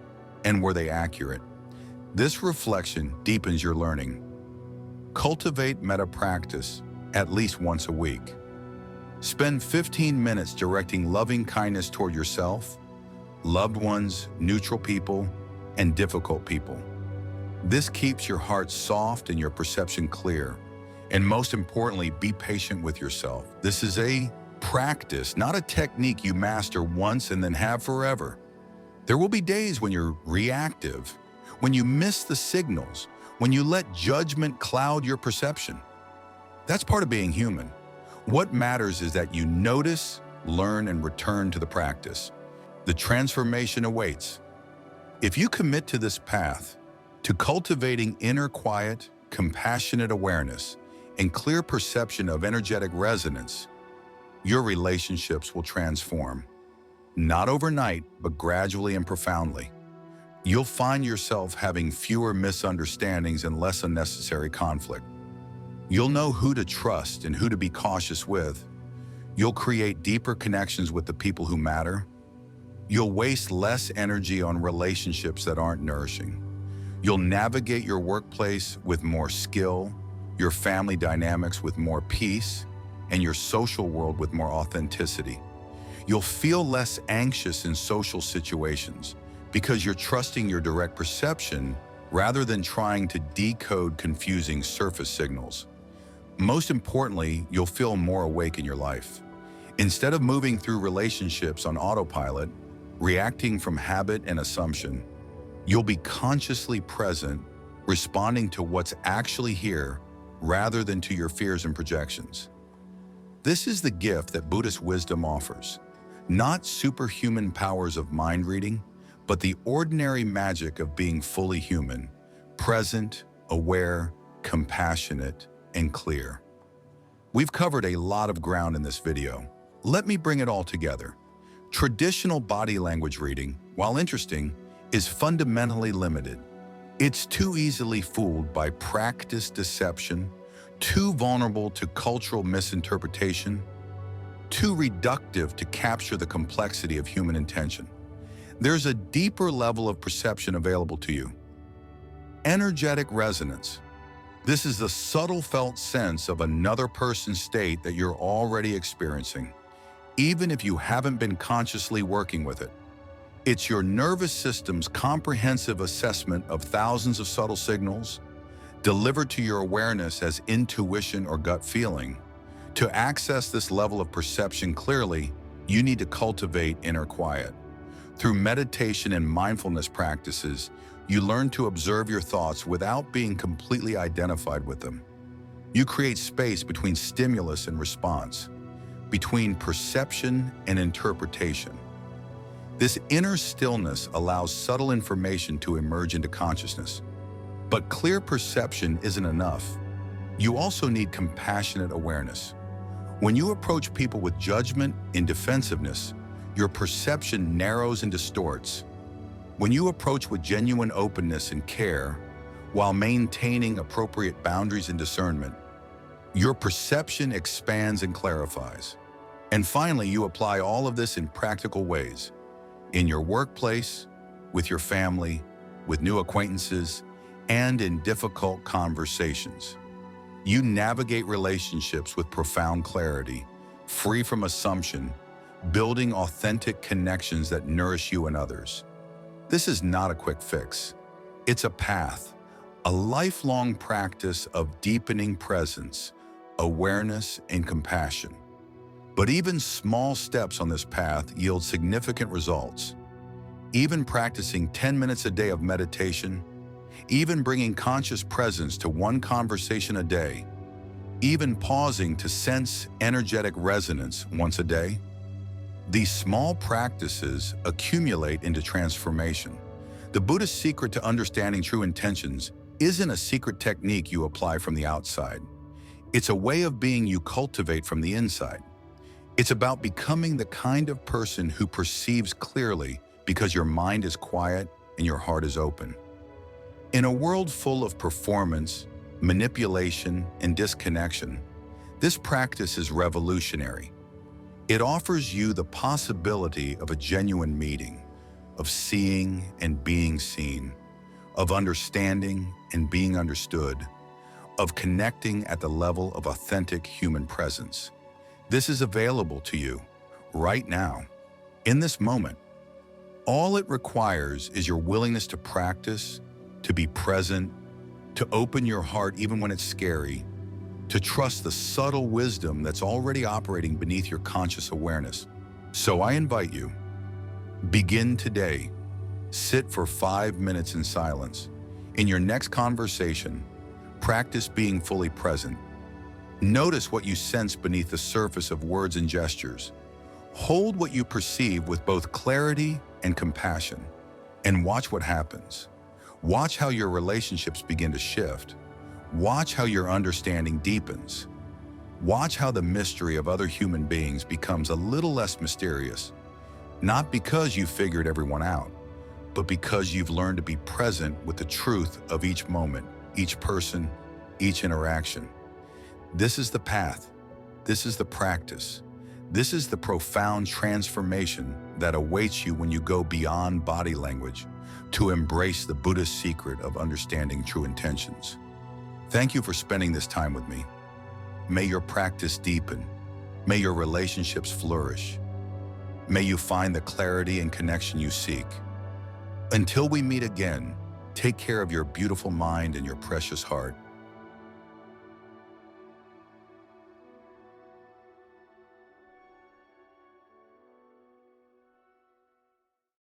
And were they accurate? This reflection deepens your learning. Cultivate metta practice at least once a week. Spend 15 minutes directing loving kindness toward yourself, loved ones, neutral people, and difficult people. This keeps your heart soft and your perception clear. And most importantly, be patient with yourself. This is a practice, not a technique you master once and then have forever. There will be days when you're reactive, when you miss the signals, when you let judgment cloud your perception. That's part of being human. What matters is that you notice, learn, and return to the practice. The transformation awaits. If you commit to this path, to cultivating inner quiet, compassionate awareness, and clear perception of energetic resonance, your relationships will transform. Not overnight, but gradually and profoundly. You'll find yourself having fewer misunderstandings and less unnecessary conflict. You'll know who to trust and who to be cautious with. You'll create deeper connections with the people who matter. You'll waste less energy on relationships that aren't nourishing. You'll navigate your workplace with more skill, your family dynamics with more peace, and your social world with more authenticity. You'll feel less anxious in social situations because you're trusting your direct perception rather than trying to decode confusing surface signals. Most importantly, you'll feel more awake in your life. Instead of moving through relationships on autopilot, reacting from habit and assumption, you'll be consciously present, responding to what's actually here rather than to your fears and projections. This is the gift that Buddhist wisdom offers. Not superhuman powers of mind reading, but the ordinary magic of being fully human, present, aware, compassionate, and clear. We've covered a lot of ground in this video. Let me bring it all together. Traditional body language reading, while interesting, is fundamentally limited. It's too easily fooled by practiced deception, too vulnerable to cultural misinterpretation, too reductive to capture the complexity of human intention. There's a deeper level of perception available to you. Energetic resonance. This is the subtle felt sense of another person's state that you're already experiencing, even if you haven't been consciously working with it. It's your nervous system's comprehensive assessment of thousands of subtle signals, delivered to your awareness as intuition or gut feeling. To access this level of perception clearly, you need to cultivate inner quiet. Through meditation and mindfulness practices, you learn to observe your thoughts without being completely identified with them. You create space between stimulus and response, between perception and interpretation. This inner stillness allows subtle information to emerge into consciousness. But clear perception isn't enough. You also need compassionate awareness. When you approach people with judgment and defensiveness, your perception narrows and distorts. When you approach with genuine openness and care, while maintaining appropriate boundaries and discernment, your perception expands and clarifies. And finally, you apply all of this in practical ways. In your workplace, with your family, with new acquaintances, and in difficult conversations. You navigate relationships with profound clarity, free from assumption, building authentic connections that nourish you and others. This is not a quick fix. It's a path, a lifelong practice of deepening presence, awareness, and compassion. But even small steps on this path yield significant results. Even practicing 10 minutes a day of meditation, even bringing conscious presence to one conversation a day, even pausing to sense energetic resonance once a day, these small practices accumulate into transformation. The Buddhist secret to understanding true intentions isn't a secret technique you apply from the outside. It's a way of being you cultivate from the inside. It's about becoming the kind of person who perceives clearly because your mind is quiet and your heart is open. In a world full of performance, manipulation, and disconnection, this practice is revolutionary. It offers you the possibility of a genuine meeting, of seeing and being seen, of understanding and being understood, of connecting at the level of authentic human presence. This is available to you right now, in this moment. All it requires is your willingness to practice, to be present, to open your heart even when it's scary, to trust the subtle wisdom that's already operating beneath your conscious awareness. So I invite you, begin today. Sit for 5 minutes in silence. In your next conversation, practice being fully present. Notice what you sense beneath the surface of words and gestures. Hold what you perceive with both clarity and compassion, and watch what happens. Watch how your relationships begin to shift. Watch how your understanding deepens. Watch how the mystery of other human beings becomes a little less mysterious, not because you figured everyone out, but because you've learned to be present with the truth of each moment, each person, each interaction. This is the path. This is the practice. This is the profound transformation that awaits you when you go beyond body language to embrace the Buddhist secret of understanding true intentions. Thank you for spending this time with me. May your practice deepen. May your relationships flourish. May you find the clarity and connection you seek. Until we meet again, take care of your beautiful mind and your precious heart.